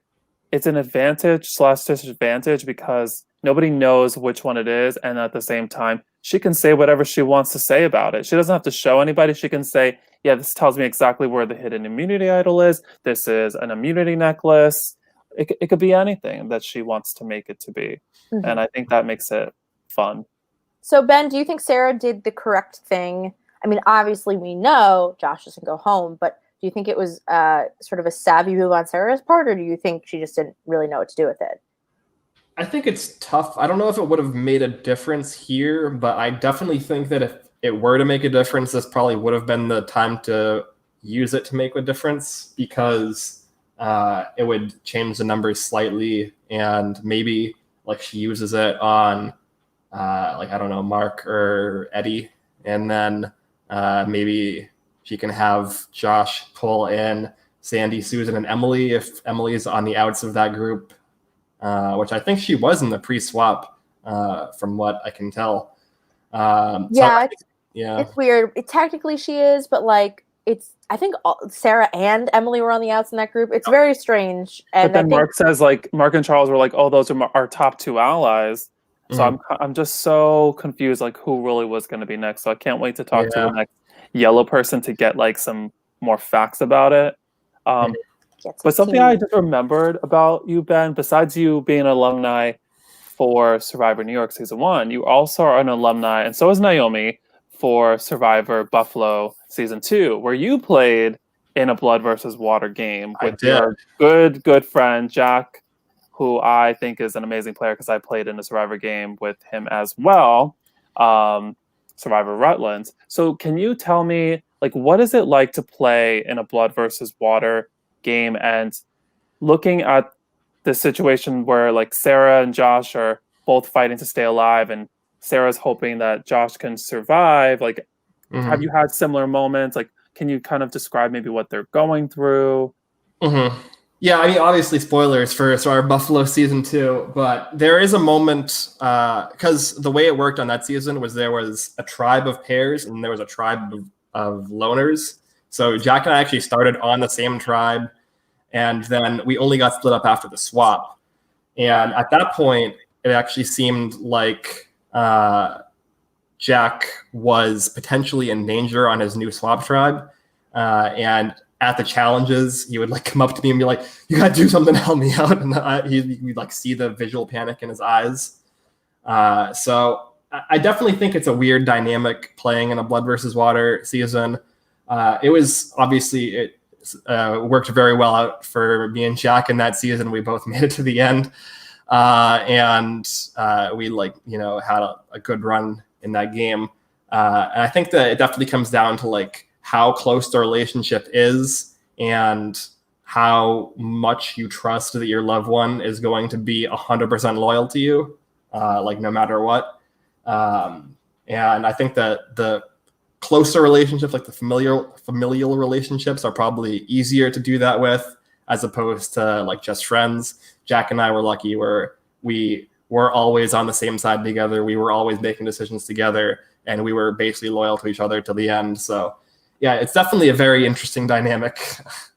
Speaker 2: it's an advantage/disadvantage because nobody knows which one it is. And at the same time, she can say whatever she wants to say about it. She doesn't have to show anybody. She can say, yeah, this tells me exactly where the hidden immunity idol is. This is an immunity necklace. It could be anything that she wants to make it to be. And I think that makes it fun.
Speaker 1: So, Ben, do you think Sarah did the correct thing? I mean, obviously we know Josh doesn't go home, but do you think it was sort of a savvy move on Sarah's part, or do you think she just didn't really know what to do with it?
Speaker 3: I think it's tough. I don't know if it would have made a difference here, but I definitely think that if it were to make a difference, this probably would have been the time to use it to make a difference, because it would change the numbers slightly, and maybe like she uses it on I don't know, Mark or Eddie, and then maybe she can have Josh pull in Sandy, Susan, and Emily if Emily's on the outs of that group, which I think she was in the pre-swap, from what I can tell.
Speaker 1: It's weird. Technically she is, but like I think Sarah and Emily were on the outs in that group. It's very strange. And
Speaker 2: but then Mark says, like, Mark and Charles were like, oh, those are our top two allies. So I'm just so confused, like, who really was going to be next. So I can't wait to talk to the next yellow person to get like some more facts about it. But something I just remembered about you, Ben, besides you being an alumni for Survivor New York Season 1, you also are an alumni, and so is Naomi, for Survivor Buffalo Season 2, where you played in a blood versus water game with your good friend, Jack, who I think is an amazing player because I played in a Survivor game with him as well, Survivor Rutlands. So can you tell me, like, what is it like to play in a blood versus water game, and looking at the situation where like Sarah and Josh are both fighting to stay alive, and Sarah's hoping that Josh can survive? Like, have you had similar moments? Like, can you kind of describe maybe what they're going through?
Speaker 3: Yeah, I mean, obviously spoilers for our Buffalo Season 2, but there is a moment, because the way it worked on that season was there was a tribe of pairs and there was a tribe of loners. So Jack and I actually started on the same tribe, and then we only got split up after the swap. And at that point, it actually seemed like Jack was potentially in danger on his new swap tribe. And at the challenges, he would like come up to me and be like, "You gotta do something to help me out." And we'd like see the visual panic in his eyes. So I definitely think it's a weird dynamic playing in a blood versus water season. It was obviously, it worked very well out for me and Jack in that season. We both made it to the end. and we had a good run in that game. And I think that it definitely comes down to like how close the relationship is and how much you trust that your loved one is going to be 100% loyal to you, like no matter what. And I think that the closer relationships, like the familial relationships, are probably easier to do that with, as opposed to like just friends. Jack and I were lucky where we were always on the same side together. We were always making decisions together, and we were basically loyal to each other to the end. So yeah, it's definitely a very interesting dynamic.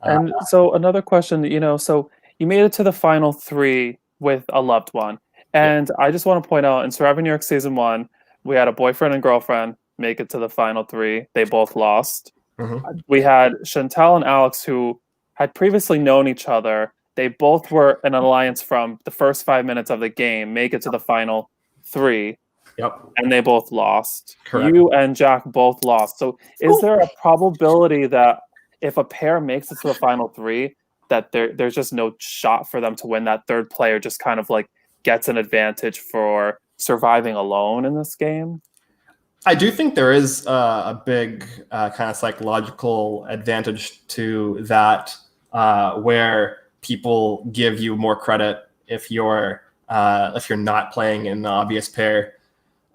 Speaker 2: And so another question, so you made it to the final 3 with a loved one. And I just want to point out, in Survivor New York Season 1, we had a boyfriend and girlfriend make it to the final 3. They both lost.
Speaker 3: Mm-hmm.
Speaker 2: We had Chantal and Alex, who had previously known each other. They both were an alliance from the first 5 minutes of the game, make it to the final 3.
Speaker 3: Yep.
Speaker 2: And they both lost.
Speaker 3: Correct.
Speaker 2: You and Jack both lost. So is there a probability that if a pair makes it to the final 3, that there's just no shot for them to win? That third player just kind of like gets an advantage for surviving alone in this game?
Speaker 3: I do think there is a big kind of psychological advantage to that, where people give you more credit if you're not playing in the obvious pair.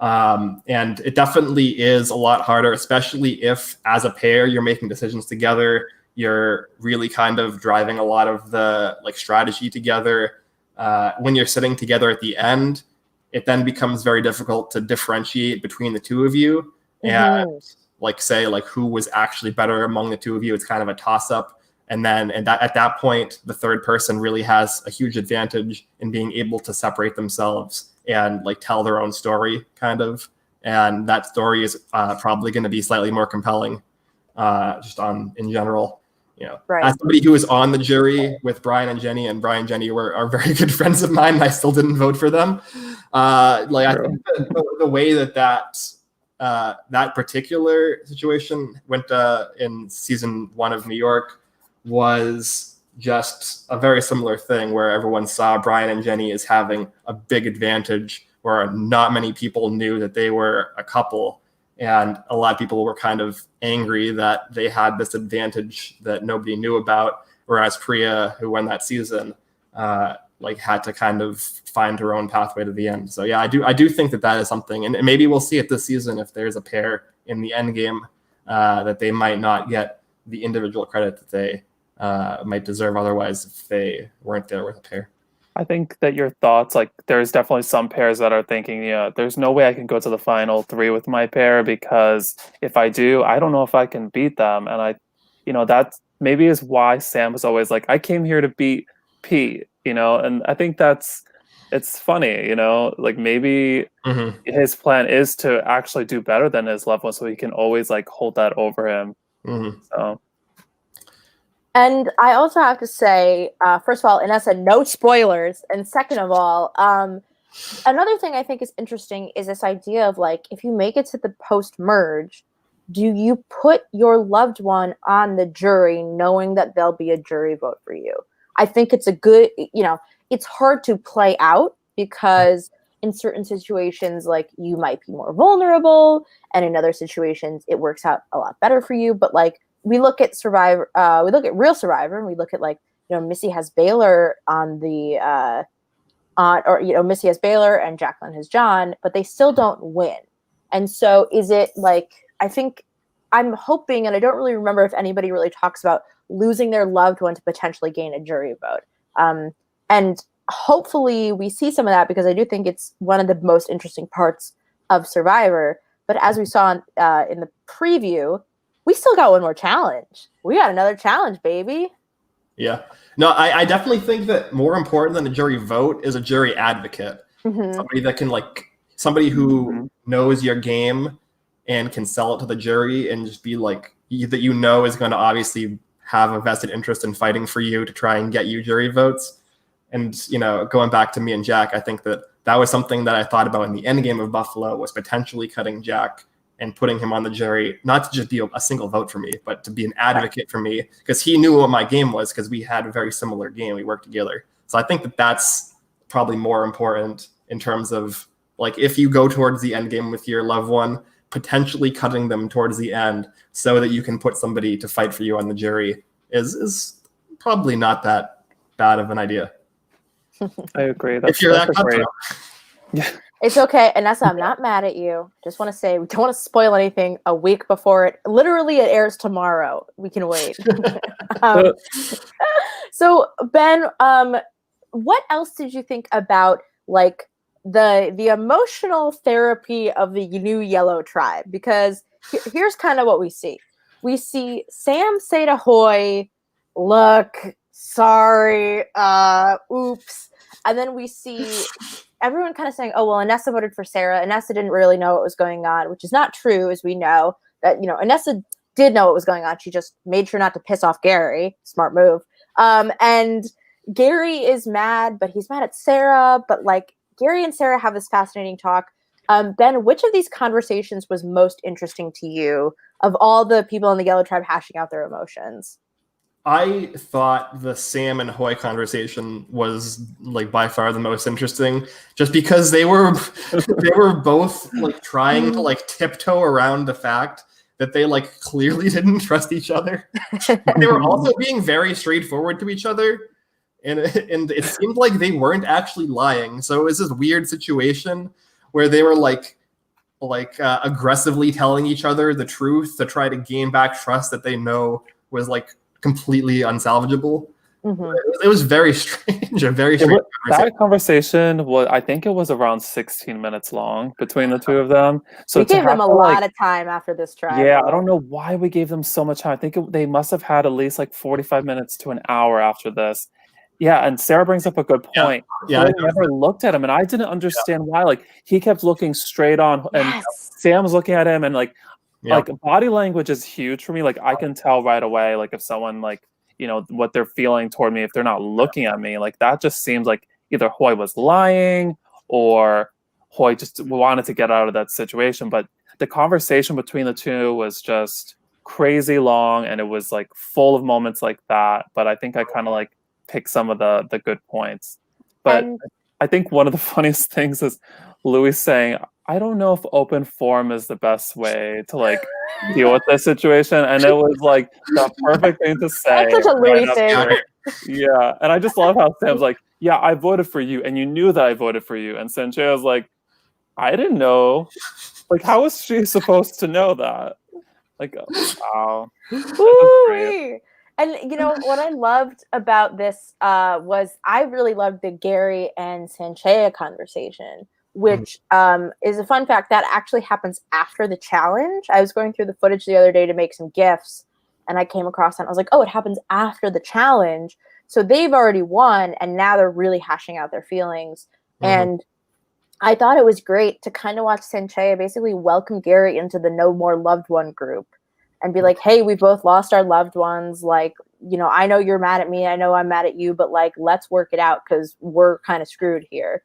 Speaker 3: And it definitely is a lot harder, especially if as a pair you're making decisions together. You're really kind of driving a lot of the like strategy together. When you're sitting together at the end, it then becomes very difficult to differentiate between the two of you and like say like who was actually better among the two of you. It's kind of a toss up. And at that point, the third person really has a huge advantage in being able to separate themselves and like tell their own story, kind of. And that story is probably going to be slightly more compelling, just in general.
Speaker 1: Right.
Speaker 3: As somebody who was on the jury with Brian and Jenny are very good friends of mine, and I still didn't vote for them. I think the way that particular situation went in season 1 of New York was just a very similar thing, where everyone saw Brian and Jenny as having a big advantage, where not many people knew that they were a couple. And a lot of people were kind of angry that they had this advantage that nobody knew about, whereas Priya, who won that season, had to kind of find her own pathway to the end. So yeah, I do think that is something, and maybe we'll see it this season if there's a pair in the end game that they might not get the individual credit that they might deserve otherwise if they weren't there with a pair.
Speaker 2: I think that your thoughts, like there's definitely some pairs that are thinking, yeah, there's no way I can go to the final 3 with my pair, because if I do, I don't know if I can beat them. And that maybe is why Sam was always like, I came here to beat Pete, and I think it's funny, like maybe his plan is to actually do better than his loved one, so he can always like hold that over him. So.
Speaker 1: And I also have to say, first of all, Inessa, no spoilers. And second of all, another thing I think is interesting is this idea of like, if you make it to the post-merge, do you put your loved one on the jury knowing that there'll be a jury vote for you? I think it's a good, it's hard to play out because in certain situations, like you might be more vulnerable, and in other situations, it works out a lot better for you. But like, we look at Survivor, we look at Real Survivor, and we look at like, Missy has Baylor on the, Missy has Baylor and Jacqueline has John, but they still don't win. And so is it like, I'm hoping, and I don't really remember if anybody really talks about losing their loved one to potentially gain a jury vote. And hopefully we see some of that, because I do think it's one of the most interesting parts of Survivor. But as we saw in the preview, we still got one more challenge. We got another challenge, baby.
Speaker 3: Yeah. No, I definitely think that more important than a jury vote is a jury advocate. Somebody that can somebody who knows your game and can sell it to the jury and just be like, that is going to obviously have a vested interest in fighting for you to try and get you jury votes. And, going back to me and Jack, I think that was something that I thought about in the end game of Buffalo, was potentially cutting Jack and putting him on the jury, not to just be a single vote for me, but to be an advocate for me, because he knew what my game was, because we had a very similar game. We worked together. So I think that that's probably more important in terms of like if you go towards the end game with your loved one, potentially cutting them towards the end so that you can put somebody to fight for you on the jury is probably not that bad of an idea.
Speaker 2: I agree.
Speaker 3: If you're that
Speaker 2: great.
Speaker 1: Yeah. It's okay, Anessa, I'm not mad at you. Just want to say we don't want to spoil anything a week before it. Literally, it airs tomorrow. We can wait. So, Ben, what else did you think about like the emotional therapy of the new Yellow Tribe? Because here's kind of what we see. We see Sam say to Hoy, "Look, sorry, oops," and then we see everyone kind of saying, "Oh, well, Anessa voted for Sarah. Anessa didn't really know what was going on," which is not true, as we know. That, you know, Anessa did know what was going on. She just made sure not to piss off Gary. Smart move. And Gary is mad, but he's mad at Sarah. But like Gary and Sarah have this fascinating talk. Ben, which of these conversations was most interesting to you of all the people in the Yellow Tribe hashing out their emotions?
Speaker 3: I thought the Sam and Hoy conversation was like by far the most interesting, just because they were both like trying to like tiptoe around the fact that they like clearly didn't trust each other. They were also being very straightforward to each other, and it seemed like they weren't actually lying. So it was this weird situation where they were like aggressively telling each other the truth to try to gain back trust that they know was like completely unsalvageable. Mm-hmm. It was very strange, a very strange conversation.
Speaker 2: That conversation was, I think it was around 16 minutes long between the two of them. So
Speaker 1: we gave them a lot of time after this trial.
Speaker 2: Yeah, I don't know why we gave them so much time. I think they must have had at least like 45 minutes to an hour after this. Yeah, and Sarah brings up a good point.
Speaker 3: Yeah,
Speaker 2: I never looked at him, and I didn't understand why. Like, he kept looking straight on, and Sam's looking at him, and like body language is huge for me. Like, I can tell right away, like if someone like, you know, what they're feeling toward me if they're not looking at me. Like, that just seems like either Hoy was lying or Hoy just wanted to get out of that situation. But the conversation between the two was just crazy long, and it was like full of moments like that. But I think I kind of like pick some of the good points. But I think one of the funniest things is Louis saying, I don't know if open forum is the best way to like deal with this situation. And it was like the perfect thing to say.
Speaker 1: That's such a Louis thing.
Speaker 2: Yeah. And I just love how Sam's like, yeah, I voted for you. And you knew that I voted for you. And Sanjay was like, I didn't know. Like, how was she supposed to know that? Like, wow.
Speaker 1: And, you know, what I loved about this was I really loved the Gary and Sanchea conversation, which is a fun fact that actually happens after the challenge. I was going through the footage the other day to make some GIFs, and I came across that. And I was like, oh, it happens after the challenge. So they've already won, and now they're really hashing out their feelings. And I thought it was great to kind of watch Sanchea basically welcome Gary into the No More Loved One group. And be like, hey, we both lost our loved ones. Like, you know, I know you're mad at me. I know I'm mad at you. But, like, let's work it out because we're kind of screwed here.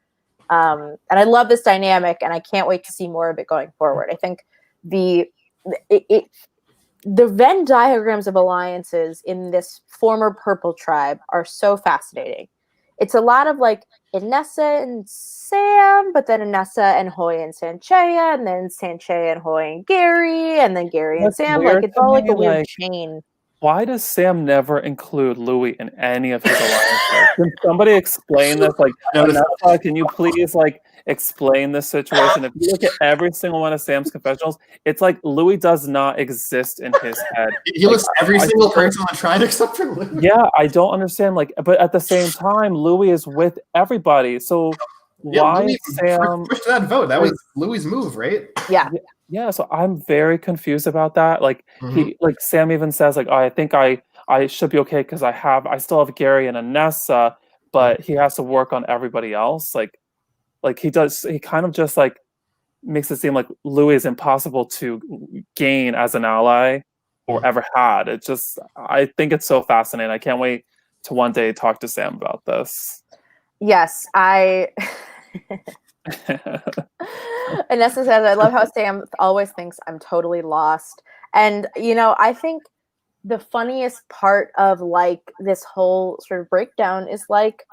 Speaker 1: And I love this dynamic, and I can't wait to see more of it going forward. I think the Venn diagrams of alliances in this former Purple Tribe are so fascinating. It's a lot of, like, Inessa and Sam, but then Inessa and Hoy and Sanchea, and then Sanchea and Hoy and Gary, and then Gary and Sam. Like, it's all like a weird chain.
Speaker 2: Why does Sam never include Louis in any of his alliances? Can somebody explain this? Like, Inessa, can you please like explain this situation? If you look at every single one of Sam's confessionals, it's like Louis does not exist in his head.
Speaker 3: He lists every single person on trial except for Louis.
Speaker 2: Yeah, I don't understand. Like, but at the same time, Louis is with everybody. So why
Speaker 3: Louis
Speaker 2: Sam
Speaker 3: pushed that vote? That was Louis' move, right?
Speaker 1: Yeah.
Speaker 2: Yeah, so I'm very confused about that. Like he, like Sam even says, like, oh, I think I should be okay because I still have Gary and Inessa, but he has to work on everybody else. Like he kind of just like makes it seem like Louis is impossible to gain as an ally or ever had. It just, I think it's so fascinating. I can't wait to one day talk to Sam about this.
Speaker 1: Yes, Inessa says, I love how Sam always thinks I'm totally lost. And, you know, I think the funniest part of like this whole sort of breakdown is like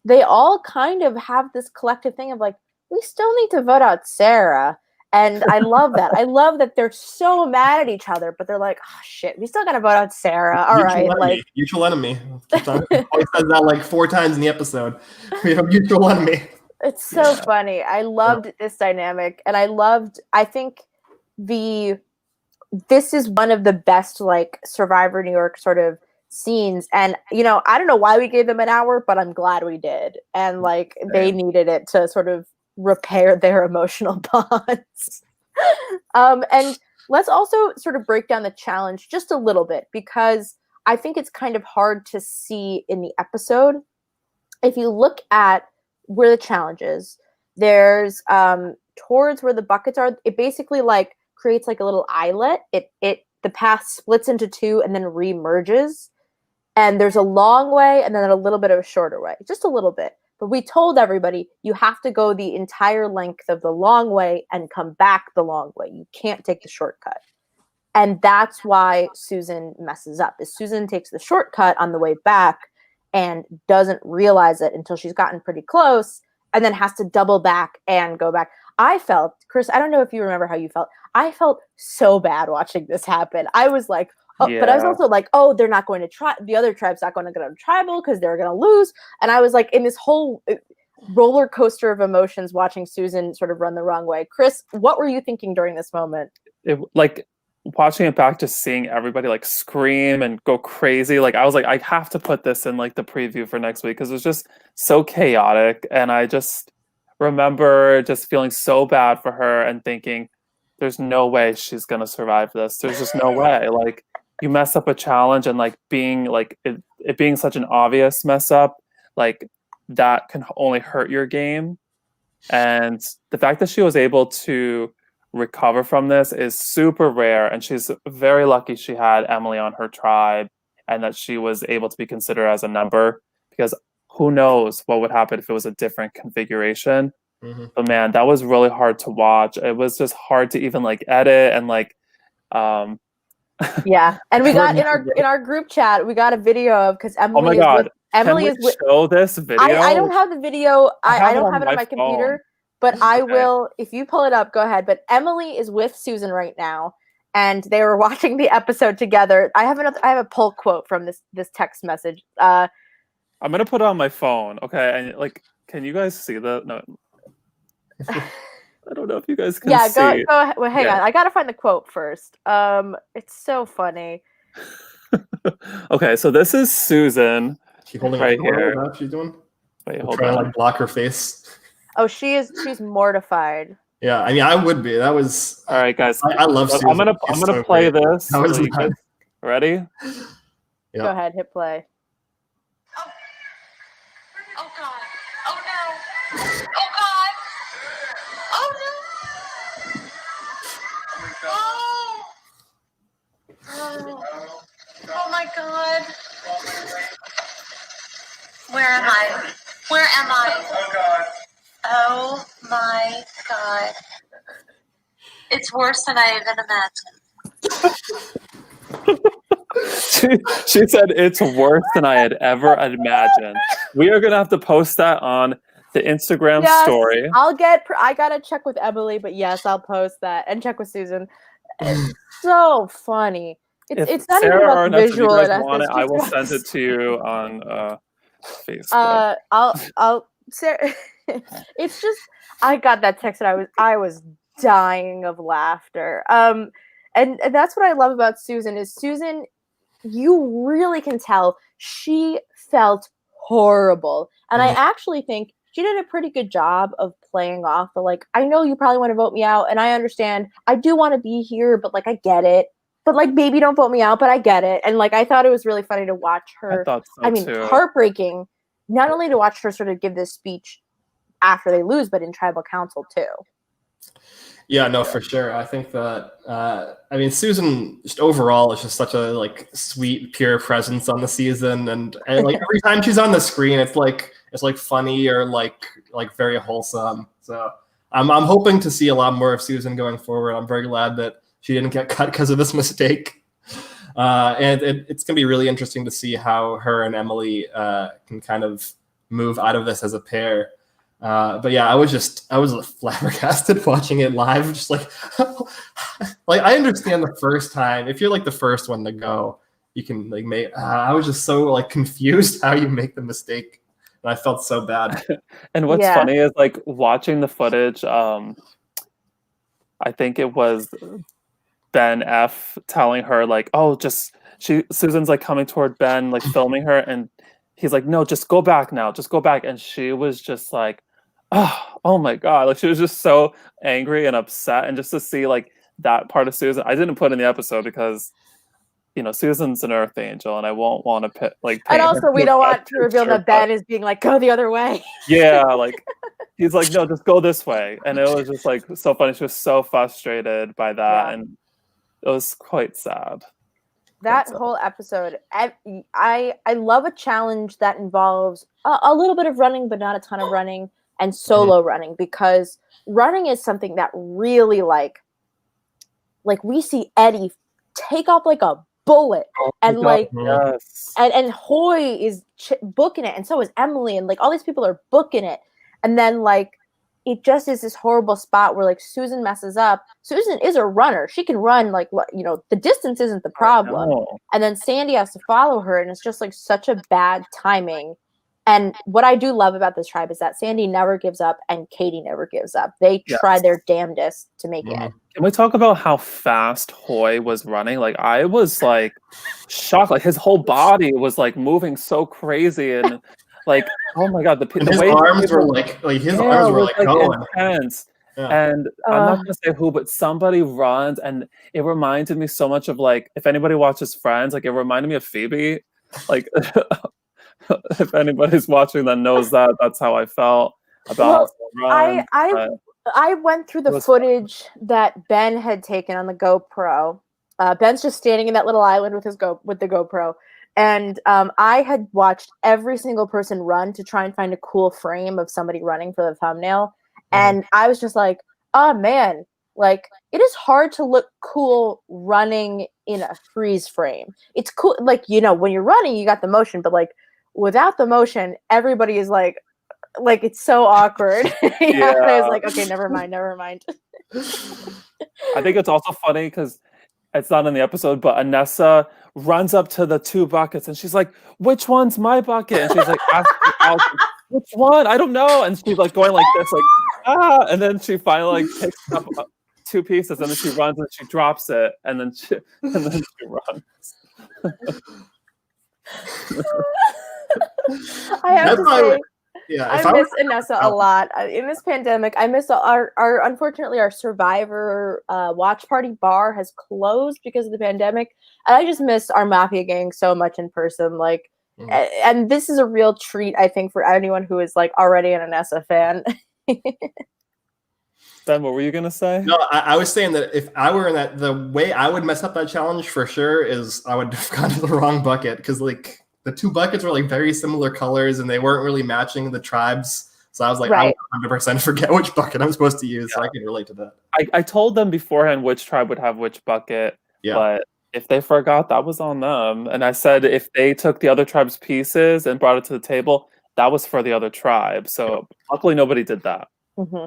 Speaker 1: they all kind of have this collective thing of like, we still need to vote out Sarah. And I love that. I love that they're so mad at each other, but they're like, oh shit, we still gotta vote out Sarah. All right, like
Speaker 3: mutual enemy. Always says that like 4 times in the episode. We have a mutual enemy.
Speaker 1: It's so funny. I loved this dynamic, and I think this is one of the best like Survivor New York sort of scenes. And I don't know why we gave them an hour, but I'm glad we did. And like they needed it to sort of repair their emotional bonds. And let's also sort of break down the challenge just a little bit, because I think it's kind of hard to see in the episode. If you look at where the challenge is, there's towards where the buckets are, it basically like creates like a little eyelet. The path splits into 2 and then remerges. And there's a long way and then a little bit of a shorter way, just a little bit. But we told everybody you have to go the entire length of the long way and come back the long way. You can't take the shortcut. And that's why Susan messes up. Is Susan takes the shortcut on the way back and doesn't realize it until she's gotten pretty close, and then has to double back and go back. I felt, Chris, I don't know if you remember how you felt. I felt so bad watching this happen. I was like, but I was also like, oh, they're not going to try. The other tribe's not going to go to tribal because they're going to lose. And I was like in this whole roller coaster of emotions watching Susan sort of run the wrong way. Chris, what were you thinking during this moment?
Speaker 2: Like watching it back, just seeing everybody like scream and go crazy. Like I was like, I have to put this in like the preview for next week because it was just so chaotic. And I just remember just feeling so bad for her and thinking, there's no way she's going to survive this. There's just no way. Like, you mess up a challenge and like being like it being such an obvious mess up, like that can only hurt your game. And the fact that she was able to recover from this is super rare. And she's very lucky she had Emily on her tribe and that she was able to be considered as a number, because who knows what would happen if it was a different configuration. Mm-hmm. But man, that was really hard to watch. It was just hard to even like edit and like
Speaker 1: yeah, and we got in our group chat, we got a video of, because Emily.
Speaker 2: Oh my god!
Speaker 1: Emily
Speaker 2: Can we show this video?
Speaker 1: I don't have the video. I don't have it on my computer, but I will. If you pull it up, go ahead. But Emily is with Susan right now, and they were watching the episode together. I have a pull quote from this text message.
Speaker 2: I'm gonna put it on my phone, okay? And like, can you guys see the? No. I don't know if you guys can see.
Speaker 1: Yeah, go ahead. Well, hang on. I gotta find the quote first. It's so funny.
Speaker 2: Okay, so this is Susan.
Speaker 3: She's holding
Speaker 2: right here.
Speaker 3: What she's doing?
Speaker 2: Wait, hold
Speaker 3: trying
Speaker 2: on.
Speaker 3: to like block her face.
Speaker 1: Oh, she's mortified.
Speaker 3: Yeah, I mean, I would be. That was.
Speaker 2: All right, guys.
Speaker 3: I love Susan.
Speaker 2: I'm gonna play
Speaker 3: great.
Speaker 2: this.
Speaker 3: That was
Speaker 2: ready?
Speaker 3: Yeah.
Speaker 1: Go ahead, hit play.
Speaker 5: Oh God! Oh no! Oh God! Oh no! Oh my God! Where am I? Where am I? Oh God! Oh my God! It's worse than I even imagined.
Speaker 2: She said it's worse than I had ever imagined. We are gonna have to post that on the Instagram story.
Speaker 1: I gotta check with Emily, but yes, I'll post that and check with Susan. It's so funny. It's not
Speaker 2: Sarah
Speaker 1: even about the visual.
Speaker 2: I will send it to you on Facebook.
Speaker 1: I'll Sarah. It's just I got that text and I was dying of laughter. And that's what I love about Susan is Susan. You really can tell she felt horrible, and I actually think she did a pretty good job of playing off the like, I know you probably want to vote me out, and I understand. I do want to be here, but like I get it. But like, maybe don't vote me out, but I get it. And like, I thought it was really funny to watch her.
Speaker 2: I thought so too.
Speaker 1: Heartbreaking, not only to watch her sort of give this speech after they lose, but in tribal council too.
Speaker 3: Yeah, no, for sure. I think that I mean, Susan just overall is just such a like sweet, pure presence on the season, and like every time she's on the screen, it's like funny or like very wholesome. So I'm hoping to see a lot more of Susan going forward. I'm very glad that she didn't get cut because of this mistake, and it's gonna be really interesting to see how her and Emily can kind of move out of this as a pair. But yeah, I was flabbergasted watching it live. Just like, like I understand the first time, if you're like the first one to go, you can like make, I was just so like confused how you make the mistake. And I felt so bad.
Speaker 2: And what's funny is like watching the footage, I think it was Ben F telling her like, oh, Susan's like coming toward Ben, like filming her, and he's like, no, just go back now, just go back. And she was just like, oh my God. Like she was just so angry and upset. And just to see like that part of Susan, I didn't put in the episode because, you know, Susan's an Earth Angel, and I won't want to pit like.
Speaker 1: And also, we don't want to reveal that Ben is being like, go the other way.
Speaker 2: Yeah, like he's like, no, just go this way, and it was just like so funny. She was so frustrated by that, and it was quite sad.
Speaker 1: That whole episode, I love a challenge that involves a little bit of running, but not a ton of running, and solo running, because running is something that really like we see Eddie take off like a bullet, and and Hoy is booking it, and so is Emily, and like all these people are booking it, and then like it just is this horrible spot where like Susan messes up. Susan is a runner; she can run like, you know, the distance isn't the problem, and then Sandy has to follow her, and it's just like such a bad timing. And what I do love about this tribe is that Sandy never gives up and Katie never gives up. They try their damnedest to make it.
Speaker 2: Can we talk about how fast Hoy was running? Like I was like shocked. Like his whole body was like moving so crazy, and like, oh my God, the
Speaker 3: way arms were like his arms were like going
Speaker 2: intense. Yeah. And I'm not gonna say who, but somebody runs, and it reminded me so much of like, if anybody watches Friends, like it reminded me of Phoebe. Like if anybody's watching that knows that, that's how I felt about
Speaker 1: Run. I went through the footage that Ben had taken on the GoPro. Ben's just standing in that little island with the GoPro. And I had watched every single person run to try and find a cool frame of somebody running for the thumbnail. And I was just like, oh man, like it is hard to look cool running in a freeze frame. It's cool, like, you know, when you're running, you got the motion, but like without the motion, everybody is like it's so awkward. I was like, okay, never mind.
Speaker 2: I think it's also funny because it's not in the episode, but Anessa runs up to the two buckets and she's like, which one's my bucket? And she's like, asking Alex, which one? I don't know. And she's like going like this, like, and then she finally like picks up two pieces, and then she runs and she drops it, and then she runs.
Speaker 1: I have to say, I miss Anessa a lot. In this pandemic, I miss unfortunately, our Survivor watch party bar has closed because of the pandemic. And I just miss our Mafia gang so much in person. Like, and this is a real treat, I think, for anyone who is like already an Anessa fan.
Speaker 2: Ben, what were you gonna say?
Speaker 3: No, I was saying that if I were in that, the way I would mess up that challenge for sure is I would have gone to the wrong bucket, because like the two buckets were like very similar colors and they weren't really matching the tribes. So I was like, I would 100% forget which bucket I'm supposed to use. So I can relate to that.
Speaker 2: I told them beforehand which tribe would have which bucket, but if they forgot, that was on them. And I said if they took the other tribe's pieces and brought it to the table, that was for the other tribe. So luckily nobody did that.
Speaker 1: Mm-hmm.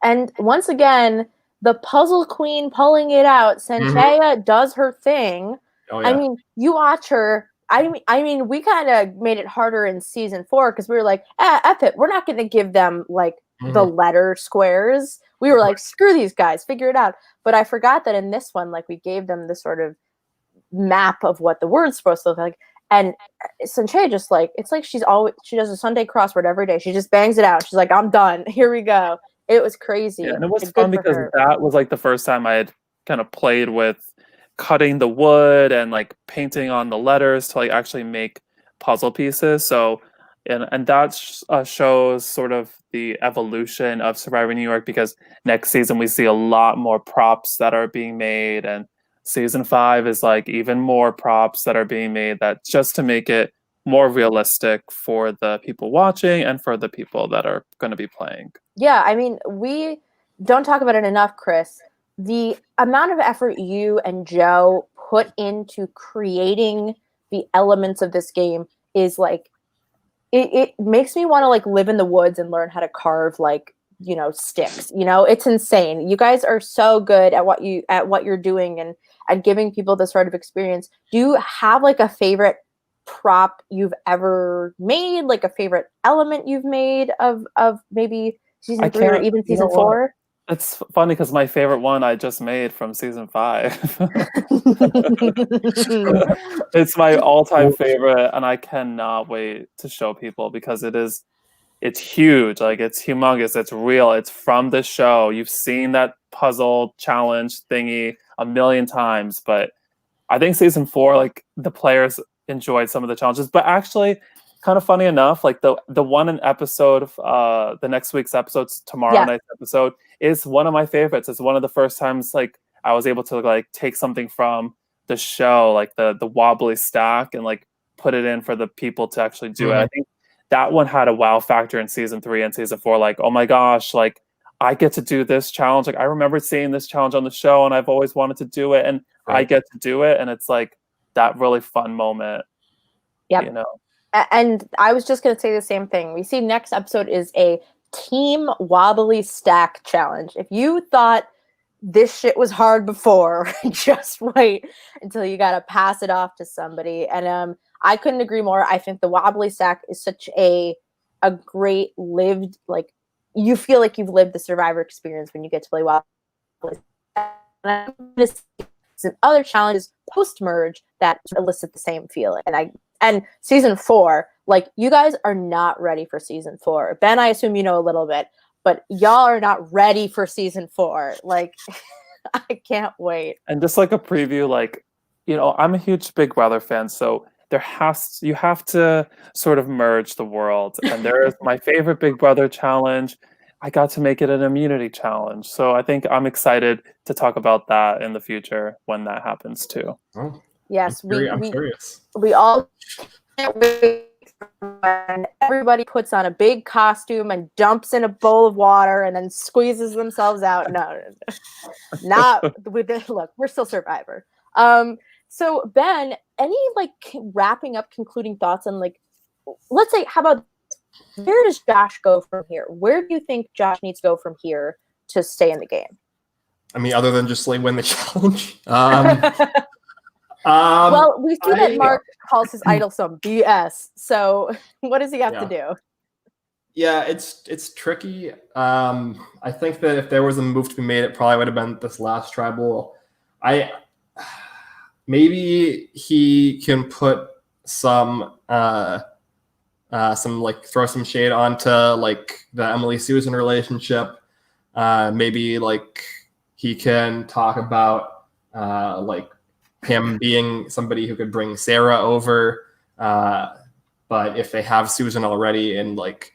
Speaker 1: And once again, the puzzle queen pulling it out, Sanchaya does her thing. Oh, yeah. I mean, you watch her. I mean, we kind of made it harder in season 4 because we were like, F it. We're not going to give them like the letter squares. We were like, screw these guys, figure it out. But I forgot that in this one, like we gave them the sort of map of what the word's supposed to look like. And Sanchaya just like, it's like she does a Sunday crossword every day. She just bangs it out. She's like, I'm done. Here we go. It was crazy.
Speaker 2: Yeah, and it was fun because that was like the first time I had kind of played with cutting the wood and like painting on the letters to like actually make puzzle pieces. So, and that shows sort of the evolution of Survivor New York, because next season we see a lot more props that are being made, and season 5 is like even more props that are being made, that just to make it more realistic for the people watching and for the people that are going to be playing.
Speaker 1: Yeah, I mean, we don't talk about it enough, Chris. The amount of effort you and Joe put into creating the elements of this game is like it makes me want to like live in the woods and learn how to carve like, you know, sticks. You know, it's insane. You guys are so good at what you're doing and at giving people this sort of experience. Do you have like a favorite prop you've ever made, like a favorite element you've made of maybe season 3 or even season 4?
Speaker 2: It's funny because my favorite one I just made from season 5. It's my all-time favorite, and I cannot wait to show people because it's huge. Like, it's humongous. It's real. It's from the show. You've seen that puzzle challenge thingy a million times, but I think season 4, like, the players enjoyed some of the challenges. But actually, kind of funny enough, like the one in episode of the next week's episodes, tomorrow night's episode, is one of my favorites. It's one of the first times like I was able to like take something from the show, like the wobbly stack, and like put it in for the people to actually do it. I think that one had a wow factor in season 3 and season 4. Like, oh my gosh, like I get to do this challenge. Like, I remember seeing this challenge on the show and I've always wanted to do it, and I get to do it. And it's like that really fun moment.
Speaker 1: Yep.
Speaker 2: You know?
Speaker 1: And I was just going to say the same thing. We see next episode is a team wobbly stack challenge. If you thought this shit was hard before, just wait until you got to pass it off to somebody. And I couldn't agree more. I think the wobbly stack is such a great lived, like, you feel like you've lived the Survivor experience when you get to play wobbly stack. And I'm going to see some other challenges post-merge that elicit the same feeling. And season 4, like, you guys are not ready for season 4. Ben, I assume you know a little bit, but y'all are not ready for season 4. Like, I can't wait.
Speaker 2: And just like a preview, like, you know, I'm a huge Big Brother fan, so you have to sort of merge the world. And there's my favorite Big Brother challenge. I got to make it an immunity challenge. So I think I'm excited to talk about that in the future when that happens too.
Speaker 3: Oh.
Speaker 1: Yes,
Speaker 3: I'm curious.
Speaker 1: We all can't wait when everybody puts on a big costume and dumps in a bowl of water and then squeezes themselves out. No. Look, we're still Survivor. So Ben, any like wrapping up, concluding thoughts on, like, let's say, how about, where does Josh go from here? Where do you think Josh needs to go from here to stay in the game?
Speaker 3: I mean, other than just like win the challenge.
Speaker 1: Well, we see that Mark calls his idol some BS. So what does he have to do?
Speaker 3: Yeah, it's tricky. I think that if there was a move to be made, it probably would have been this last tribal. Maybe he can put some like throw some shade onto like the Emily Susan relationship. Maybe like he can talk about like him being somebody who could bring Sarah over. But if they have Susan already, and like,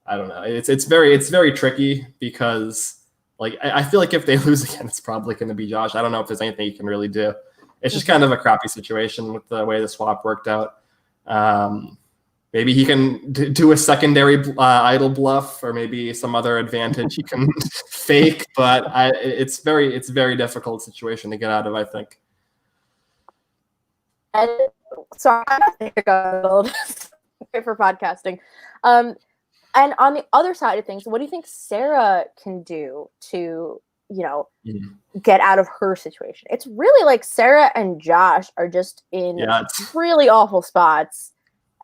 Speaker 3: I don't know, it's very tricky because like I feel like if they lose again, it's probably going to be Josh. I don't know if there's anything you can really do. It's just kind of a crappy situation with the way the swap worked out. Maybe he can do a secondary idol bluff, or maybe some other advantage he can fake. But it's very difficult situation to get out of, I think.
Speaker 1: And sorry, I'm not difficult for podcasting. And on the other side of things, what do you think Sarah can do to, you know, get out of her situation? It's really like Sarah and Josh are just in really awful spots.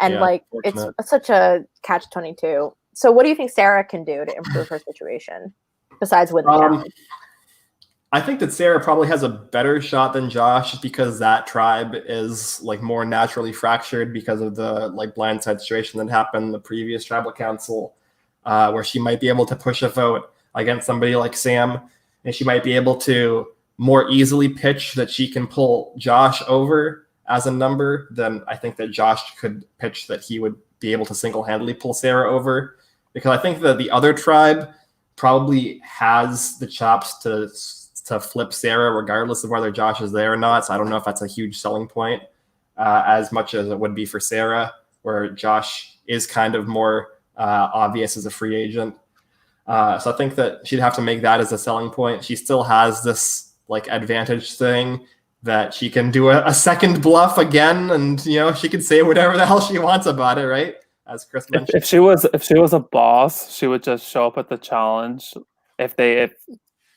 Speaker 1: And like, it's such a catch-22. So what do you think Sarah can do to improve her situation besides win the challenge?
Speaker 3: I think that Sarah probably has a better shot than Josh, just because that tribe is like more naturally fractured because of the like blindside situation that happened in the previous tribal council, where she might be able to push a vote against somebody like Sam, and she might be able to more easily pitch that she can pull Josh over as a number than I think that Josh could pitch that he would be able to single-handedly pull Sarah over. Because I think that the other tribe probably has the chops to flip Sarah regardless of whether Josh is there or not. So I don't know if that's a huge selling point as much as it would be for Sarah, where Josh is kind of more obvious as a free agent. So I think that she'd have to make that as a selling point. She still has this like advantage thing that she can do a second bluff again, and you know, she can say whatever the hell she wants about it, right? as Chris mentioned.
Speaker 2: If she was a boss, she would just show up at the challenge. If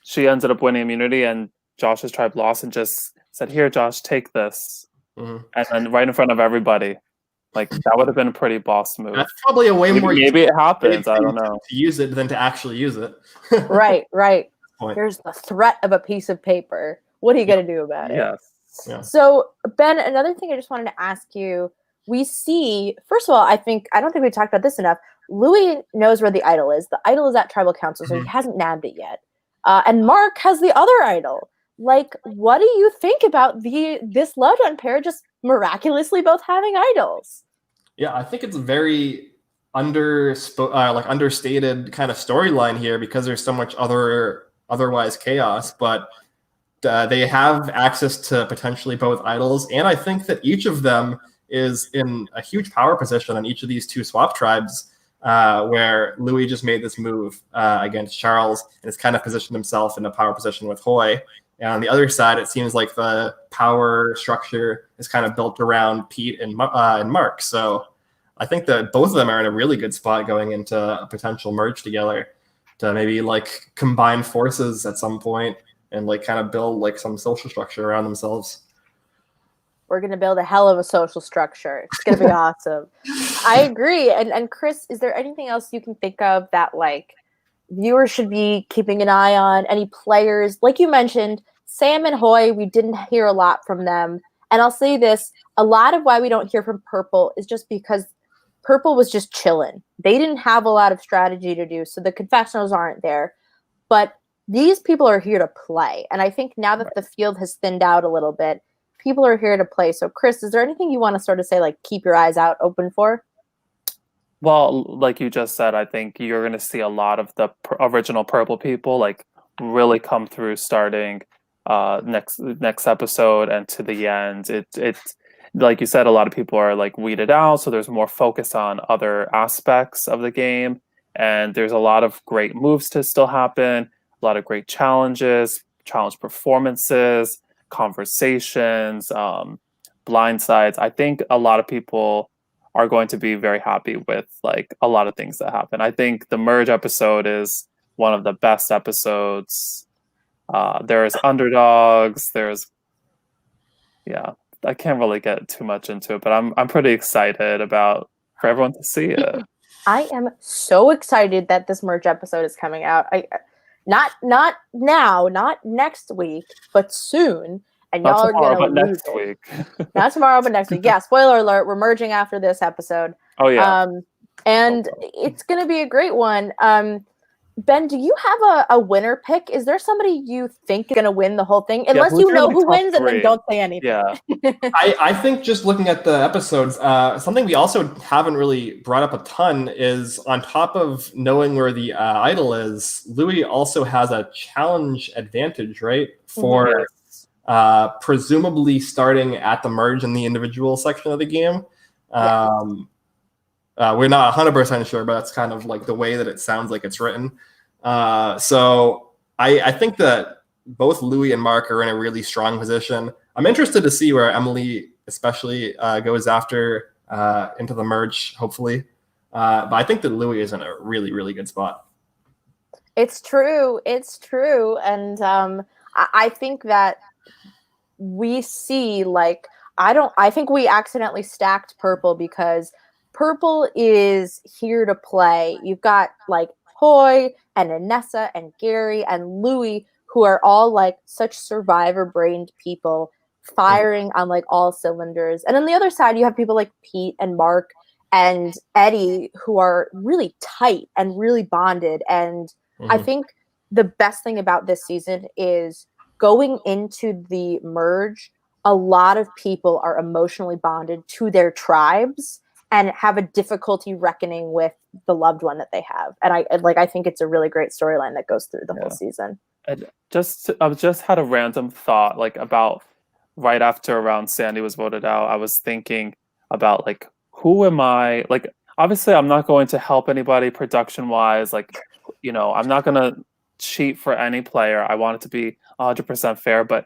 Speaker 2: she ended up winning immunity and Josh's tribe lost, and just said, "Here, Josh, take this," and then right in front of everybody, like that would have been a pretty boss move.
Speaker 3: That's probably a way more.
Speaker 2: Maybe it happens. I don't know.
Speaker 3: To use it than to actually use it.
Speaker 1: Right.
Speaker 3: Point.
Speaker 1: Here's the threat of a piece of paper. What are you going to do about it?
Speaker 2: Yes.
Speaker 3: Yeah.
Speaker 1: So, Ben, another thing I just wanted to ask you, we see, first of all, I don't think we talked about this enough. Louis knows where the idol is. The idol is at tribal council, so he hasn't nabbed it yet. And Mark has the other idol. Like, what do you think about this loved one pair just miraculously both having idols?
Speaker 3: Yeah, I think it's a very understated kind of storyline here because there's so much otherwise chaos, but they have access to potentially both idols, and I think that each of them is in a huge power position on each of these two swap tribes, where Louis just made this move against Charles and has kind of positioned himself in a power position with Hoy. And on the other side, it seems like the power structure is kind of built around Pete and Mark. So I think that both of them are in a really good spot going into a potential merge together to maybe like combine forces at some point and like kind of build like some social structure around themselves.
Speaker 1: We're going to build a hell of a social structure. It's going to be awesome. I agree. And Chris, is there anything else you can think of that like viewers should be keeping an eye on? Any players? Like you mentioned, Sam and Hoy, we didn't hear a lot from them. And I'll say this, a lot of why we don't hear from Purple is just because Purple was just chilling. They didn't have a lot of strategy to do, so the confessionals aren't there. But these people are here to play. And I think now that the field has thinned out a little bit, people are here to play. So, Chris, is there anything you want to sort of say, like, keep your eyes out open for?
Speaker 2: Well, like you just said, I think you're going to see a lot of the original Purple people, like, really come through starting next episode and to the end. It's like you said, a lot of people are, like, weeded out, so there's more focus on other aspects of the game. And there's a lot of great moves to still happen, a lot of great challenges, challenge performances, conversations, blindsides. I think a lot of people are going to be very happy with like a lot of things that happen. I think the merge episode is one of the best episodes. There's underdogs. I can't really get too much into it, but I'm pretty excited for everyone to see it.
Speaker 1: I am so excited that this merge episode is coming out. Not now, not next week, but soon. And
Speaker 2: Not
Speaker 1: y'all
Speaker 2: tomorrow,
Speaker 1: are going to
Speaker 2: but
Speaker 1: lose
Speaker 2: next
Speaker 1: it.
Speaker 2: week.
Speaker 1: Not tomorrow, but next week. Yeah, spoiler alert, we're merging after this episode.
Speaker 2: Oh, yeah.
Speaker 1: And it's going to be a great one. Ben, do you have a winner pick? Is there somebody you think is going to win the whole thing? Unless you know who wins and then don't say anything.
Speaker 2: Yeah.
Speaker 3: I think just looking at the episodes, something we also haven't really brought up a ton is on top of knowing where the idol is, Louis also has a challenge advantage, right? For presumably starting at the merge in the individual section of the game. We're not 100% sure, but that's kind of like the way that it sounds like it's written. So I think that both Louis and Mark are in a really strong position. I'm interested to see where Emily especially goes after into the merge, hopefully. But I think that Louis is in a really, really good spot.
Speaker 1: It's true. And I think that we see I think we accidentally stacked Purple because Purple is here to play. You've got like Hoy and Anessa and Gary and Louis, who are all like such survivor-brained people firing on like all cylinders. And on the other side, you have people like Pete and Mark and Eddie, who are really tight and really bonded. And I think the best thing about this season is going into the merge, a lot of people are emotionally bonded to their tribes and have a difficulty reckoning with the loved one that they have. And I think it's a really great storyline that goes through the whole season.
Speaker 2: I just had a random thought, like about right after around Sandy was voted out, I was thinking about like, who am I? Like, obviously I'm not going to help anybody production wise. Like, you know, I'm not going to cheat for any player. I want it to be 100% fair, but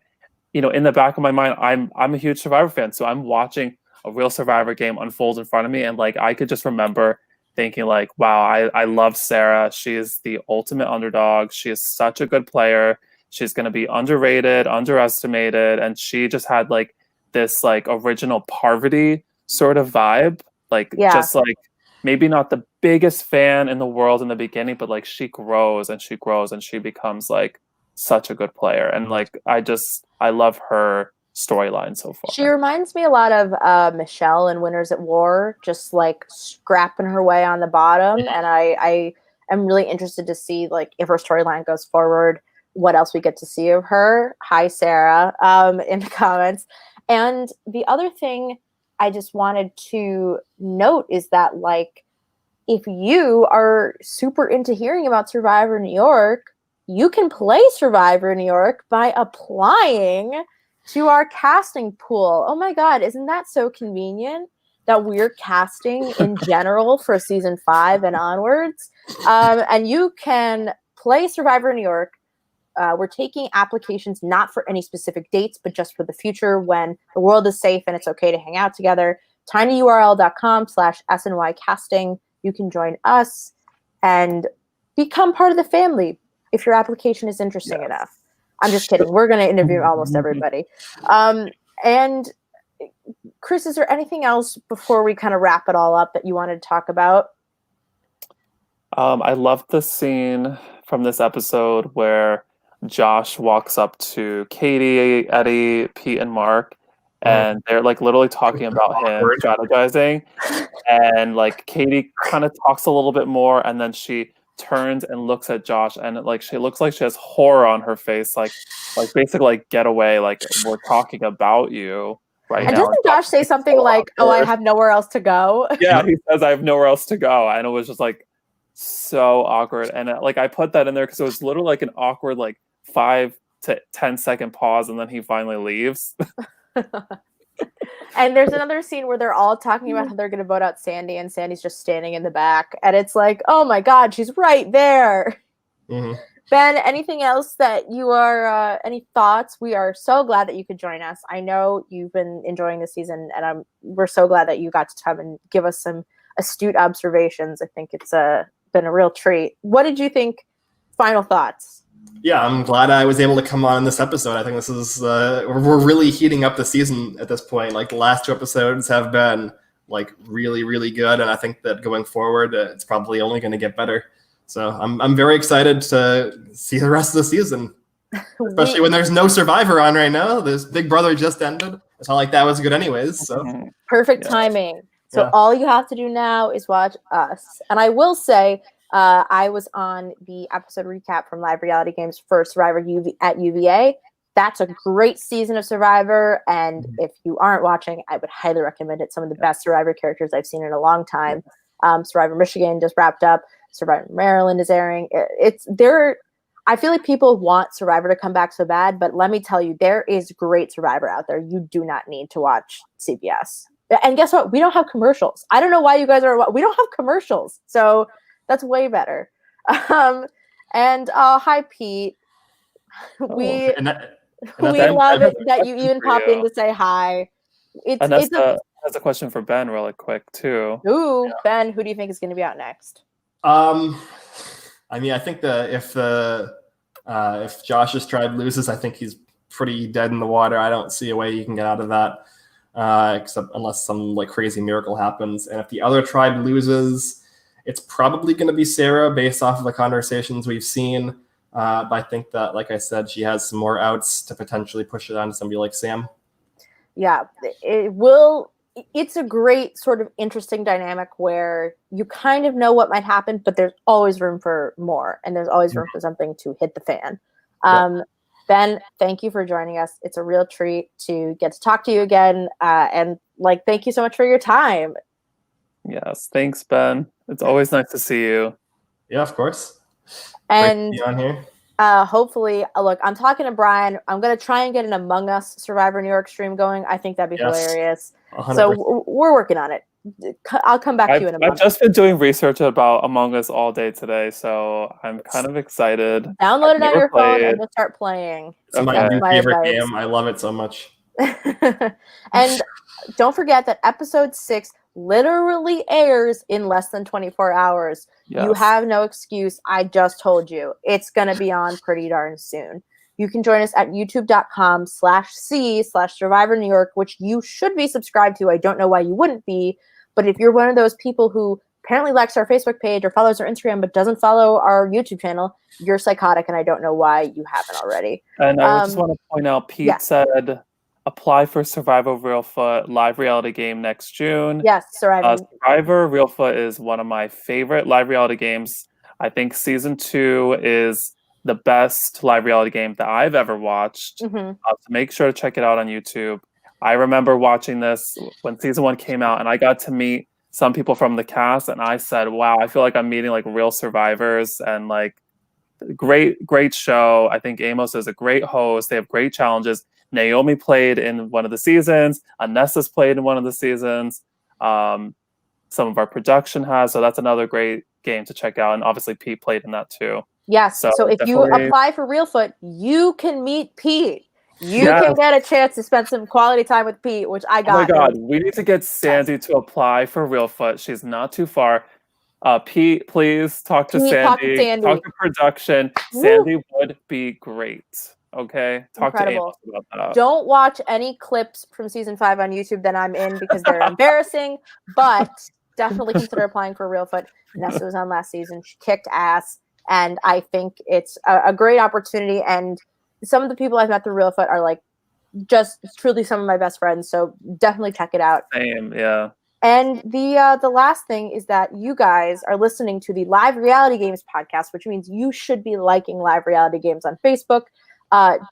Speaker 2: you know, in the back of my mind, I'm a huge Survivor fan. So I'm watching a real Survivor game unfolds in front of me. And like, I could just remember thinking like, wow, I love Sarah. She is the ultimate underdog. She is such a good player. She's going to be underrated, underestimated. And she just had like this like original Parvati sort of vibe. Like, just like, maybe not the biggest fan in the world in the beginning, but like she grows and she grows and she becomes like such a good player. And like, I love her storyline so far.
Speaker 1: She reminds me a lot of Michelle in Winners at War, just like scrapping her way on the bottom. And I am really interested to see like if her storyline goes forward, what else we get to see of her. Hi, Sarah, in the comments. And the other thing I just wanted to note is that like, if you are super into hearing about Survivor New York, you can play Survivor New York by applying to our casting pool. Oh my God, isn't that so convenient that we're casting in general for season 5 and onwards? And you can play Survivor New York. We're taking applications not for any specific dates, but just for the future when the world is safe and it's okay to hang out together. tinyurl.com/SNY casting. You can join us and become part of the family if your application is interesting enough. I'm just kidding. We're going to interview almost everybody. And Chris, is there anything else before we kind of wrap it all up that you wanted to talk about?
Speaker 2: I loved the scene from this episode where Josh walks up to Katie, Eddie, Pete, and Mark, and they're like literally talking about him strategizing. And like Katie kind of talks a little bit more, and then she turns and looks at Josh, and like she looks like she has horror on her face, like basically like get away, like we're talking about you right now.
Speaker 1: And doesn't Josh say something like, "Oh, I have nowhere else to go"?
Speaker 2: Yeah, he says, "I have nowhere else to go," and it was just like so awkward. And like I put that in there because it was literally like an awkward like 5 to 10 second pause, and then he finally leaves.
Speaker 1: And there's another scene where they're all talking about how they're going to vote out Sandy, and Sandy's just standing in the back. And it's like, oh my God, she's right there.
Speaker 3: Mm-hmm.
Speaker 1: Ben, anything else that you are, any thoughts? We are so glad that you could join us. I know you've been enjoying the season, and we're so glad that you got to come and give us some astute observations. I think it's been a real treat. What did you think? Final thoughts?
Speaker 3: Yeah, I'm glad I was able to come on in this episode. I think this is we're really heating up the season at this point. Like the last 2 episodes have been like really, really good, and I think that going forward, it's probably only going to get better. So I'm very excited to see the rest of the season, especially when there's no Survivor on right now. This Big Brother just ended. It's not like that was good anyways. So
Speaker 1: perfect timing. So all you have to do now is watch us. And I will say, I was on the episode recap from Live Reality Games for Survivor at UVA. That's a great season of Survivor. And if you aren't watching, I would highly recommend it. Some of the best Survivor characters I've seen in a long time. Survivor Michigan just wrapped up. Survivor Maryland is airing. I feel like people want Survivor to come back so bad, but let me tell you, there is great Survivor out there. You do not need to watch CBS. And guess what? We don't have commercials. I don't know why you guys we don't have commercials. So that's way better. And hi, Pete. We love it that you even pop in to say hi.
Speaker 2: That's a question for Ben really quick too.
Speaker 1: Ooh, Ben, who do you think is going to be out next?
Speaker 3: I mean, I think if Josh's tribe loses, I think he's pretty dead in the water. I don't see a way you can get out of that, except unless some like crazy miracle happens. And if the other tribe loses, it's probably going to be Sarah based off of the conversations we've seen. But I think that, like I said, she has some more outs to potentially push it on to somebody like Sam. Yeah,
Speaker 1: it's a great sort of interesting dynamic where you kind of know what might happen, but there's always room for more, and there's always room for something to hit the fan. Ben, thank you for joining us. It's a real treat to get to talk to you again. And like, thank you so much for your time.
Speaker 2: Yes. Thanks, Ben. It's always nice to see you.
Speaker 3: Yeah, of course.
Speaker 1: And
Speaker 3: great to be on here.
Speaker 1: Hopefully, look, I'm talking to Brian. I'm going to try and get an Among Us Survivor New York stream going. I think that'd be hilarious.
Speaker 3: 100%.
Speaker 1: So we're working on it. I'll come back to you in a moment.
Speaker 2: I've just been doing research about Among Us all day today, so I'm kind of excited.
Speaker 1: Download it on your phone and just start playing.
Speaker 3: It's my new favorite game. I love it so much.
Speaker 1: And don't forget that episode 6 literally airs in less than 24 hours.
Speaker 2: Yes.
Speaker 1: You have no excuse. I just told you. It's going to be on pretty darn soon. You can join us at youtube.com/c/Survivor New York, which you should be subscribed to. I don't know why you wouldn't be. But if you're one of those people who apparently likes our Facebook page or follows our Instagram but doesn't follow our YouTube channel, you're psychotic, and I don't know why you haven't already.
Speaker 2: And I just want to point out, Pete said, apply for Survivor Reelfoot live reality game next June.
Speaker 1: Yes, Survivor.
Speaker 2: Survivor Reelfoot is one of my favorite live reality games. I think season 2 is the best live reality game that I've ever watched. So make sure to check it out on YouTube. I remember watching this when season 1 came out, and I got to meet some people from the cast, and I said, wow, I feel like I'm meeting like real survivors, and like great show. I think Amos is a great host. They have great challenges. Naomi played in one of the seasons. Anessa's played in one of the seasons. Some of our production has, so that's another great game to check out. And obviously Pete played in that too.
Speaker 1: Yes, so if you apply for Reelfoot, you can meet Pete. You can get a chance to spend some quality time with Pete, which I got.
Speaker 2: Oh my God, we need to get Sandy to apply for Reelfoot. She's not too far. Pete, please talk to Sandy. Talk to production. Woo. Sandy would be great. Okay? Talk to Amos about that.
Speaker 1: Don't watch any clips from season 5 on YouTube that I'm in because they're embarrassing, but definitely consider applying for Reelfoot. Nessa was on last season. She kicked ass, and I think it's a great opportunity, and some of the people I've met through Reelfoot are like just truly some of my best friends. So definitely check it out.
Speaker 2: Same, yeah.
Speaker 1: And the last thing is that you guys are listening to the Live Reality Games podcast, which means you should be liking Live Reality Games on Facebook.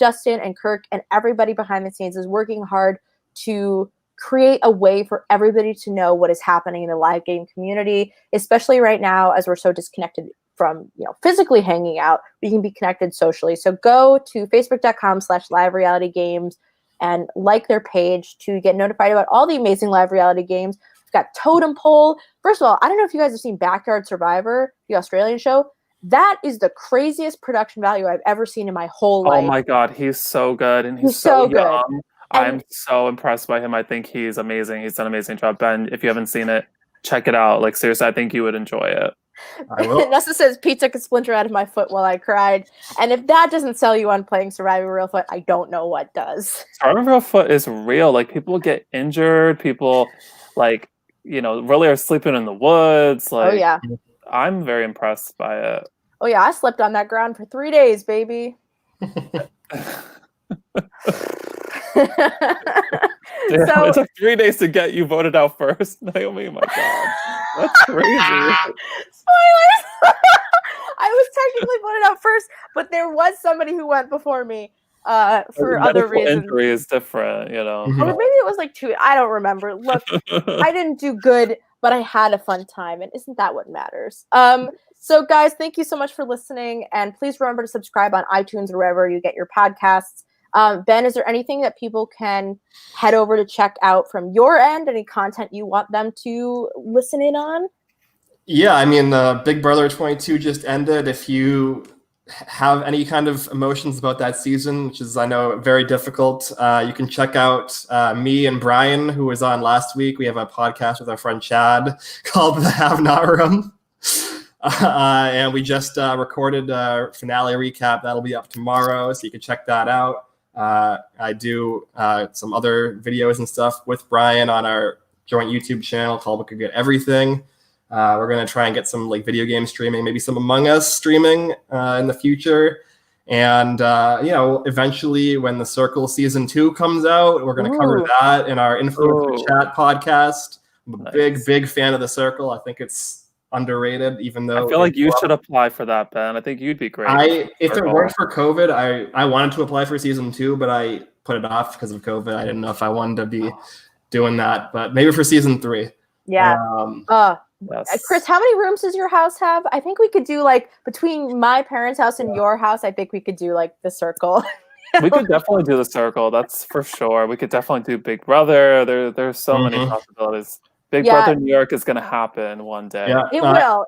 Speaker 1: Dustin and Kirk and everybody behind the scenes is working hard to create a way for everybody to know what is happening in the live game community, especially right now as we're so disconnected from, physically hanging out. We can be connected socially. So go to facebook.com/live reality games and like their page to get notified about all the amazing live reality games. We've got Totem Pole. First of all, I don't know if you guys have seen Backyard Survivor, the Australian show. That is the craziest production value I've ever seen in my whole life.
Speaker 2: Oh my God, he's so good, and he's so young. I'm so impressed by him. I think he's amazing. He's done an amazing job. Ben, if you haven't seen it, check it out. Like, seriously, I think you would enjoy it.
Speaker 3: I will.
Speaker 1: Nessa says Pete took a splinter out of my foot while I cried. And if that doesn't sell you on playing Survivor Reelfoot, I don't know what does.
Speaker 2: Survivor Reelfoot is real. Like, people get injured. People, like, really are sleeping in the woods. Like,
Speaker 1: oh, yeah.
Speaker 2: I'm very impressed by it.
Speaker 1: Oh, yeah. I slept on that ground for 3 days, baby.
Speaker 2: Damn, it took 3 days to get you voted out first, Naomi. My God, that's crazy.
Speaker 1: Spoilers! I was technically voted out first, but there was somebody who went before me for other reasons.
Speaker 2: Injury is different,
Speaker 1: Or maybe it was like 2. I don't remember. Look, I didn't do good, but I had a fun time, and isn't that what matters? So, guys, thank you so much for listening, and please remember to subscribe on iTunes or wherever you get your podcasts. Ben, is there anything that people can head over to check out from your end? Any content you want them to listen in on?
Speaker 3: Yeah, I mean, Big Brother 22 just ended. If you have any kind of emotions about that season, which is, I know, very difficult, you can check out me and Brian, who was on last week. We have a podcast with our friend Chad called The Have Not Room. And we just recorded a finale recap. That'll be up tomorrow, so you can check that out. I do some other videos and stuff with Brian on our joint YouTube channel called We Could Get Everything. We're going to try and get some video game streaming, maybe some Among Us streaming in the future. And, eventually when The Circle Season 2 comes out, we're going to cover that in our Influencer Chat podcast. I'm a big fan of The Circle. I think it's underrated, even though
Speaker 2: I feel like you should apply for that, Ben. I think you'd be great.
Speaker 3: If it weren't for COVID, I wanted to apply for season 2, but I put it off because of COVID. I didn't know if I wanted to be doing that, but maybe for season 3.
Speaker 1: Yeah.
Speaker 2: Yes.
Speaker 1: Chris, how many rooms does your house have? I think we could do between my parents' house and your house. I think we could do The Circle.
Speaker 2: We could definitely do The Circle. That's for sure. We could definitely do Big Brother. There's so many possibilities. Big Brother New York is going to happen one day.
Speaker 3: Yeah.
Speaker 1: It will.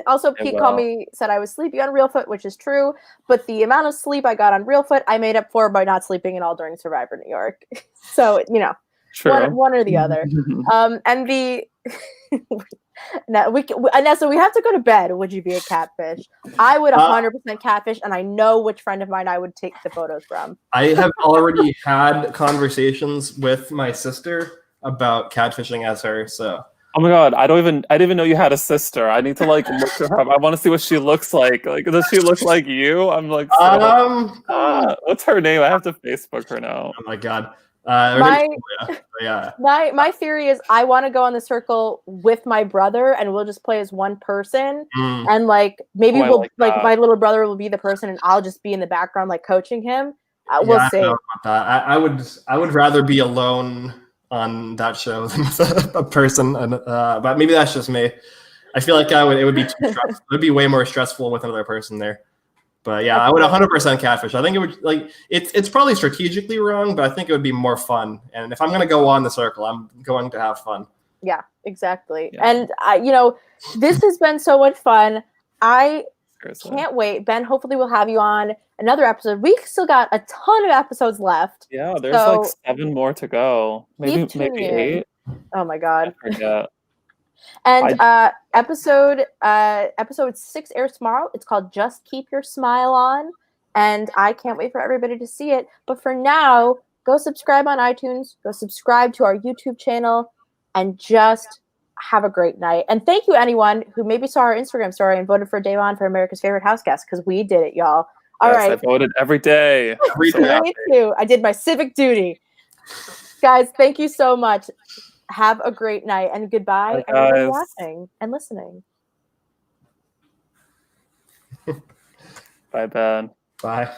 Speaker 1: Also,
Speaker 2: It
Speaker 1: Pete
Speaker 2: will.
Speaker 1: called me, said I was sleepy on Real Foot, which is true. But the amount of sleep I got on Real Foot, I made up for by not sleeping at all during Survivor New York. So, you know,
Speaker 2: True.
Speaker 1: one or the other. And the now Nessa, we have to go to bed. Would you be a catfish? I would 100% catfish, and I know which friend of mine I would take the photos from.
Speaker 3: I have already had conversations with my sister about catfishing as her. So
Speaker 2: Oh my god, I didn't even know you had a sister. I need to like look her up. I want to see what she looks like. Like, does she look like you? I'm like, what's her name? I have to Facebook her now.
Speaker 3: Oh my god.
Speaker 1: My theory is I want to go on the circle with my brother, and we'll just play as one person, and like maybe we'll like my little brother will be the person, and I'll just be in the background like coaching him. We'll see.
Speaker 3: I don't know about that. I would rather be alone on that show than with a person, and but maybe that's just me. I feel like it would be too stressful. It would be way more stressful with another person there. But yeah, I would 100% catfish. I think it would like it's probably strategically wrong, but I think it would be more fun. And if I'm gonna go on the circle, I'm going to have fun.
Speaker 1: Yeah, exactly. Yeah. And this has been so much fun. I can't wait. Ben, hopefully we'll have you on another episode. We still got a ton of episodes left.
Speaker 2: Yeah, there's like 7 more to go. Maybe 8.
Speaker 1: Oh my god.
Speaker 2: I forget.
Speaker 1: And episode 6 airs tomorrow. It's called Just Keep Your Smile On. And I can't wait for everybody to see it. But for now, go subscribe on iTunes. Go subscribe to our YouTube channel. And just have a great night. And thank you, anyone who maybe saw our Instagram story and voted for Davon for America's Favorite House Guest, because we did it, y'all. All right.
Speaker 2: I voted every day.
Speaker 1: Me too. I did my civic duty. Guys, thank you so much. Have a great night, and goodbye, everybody watching and listening.
Speaker 2: Bye, Ben.
Speaker 3: Bye.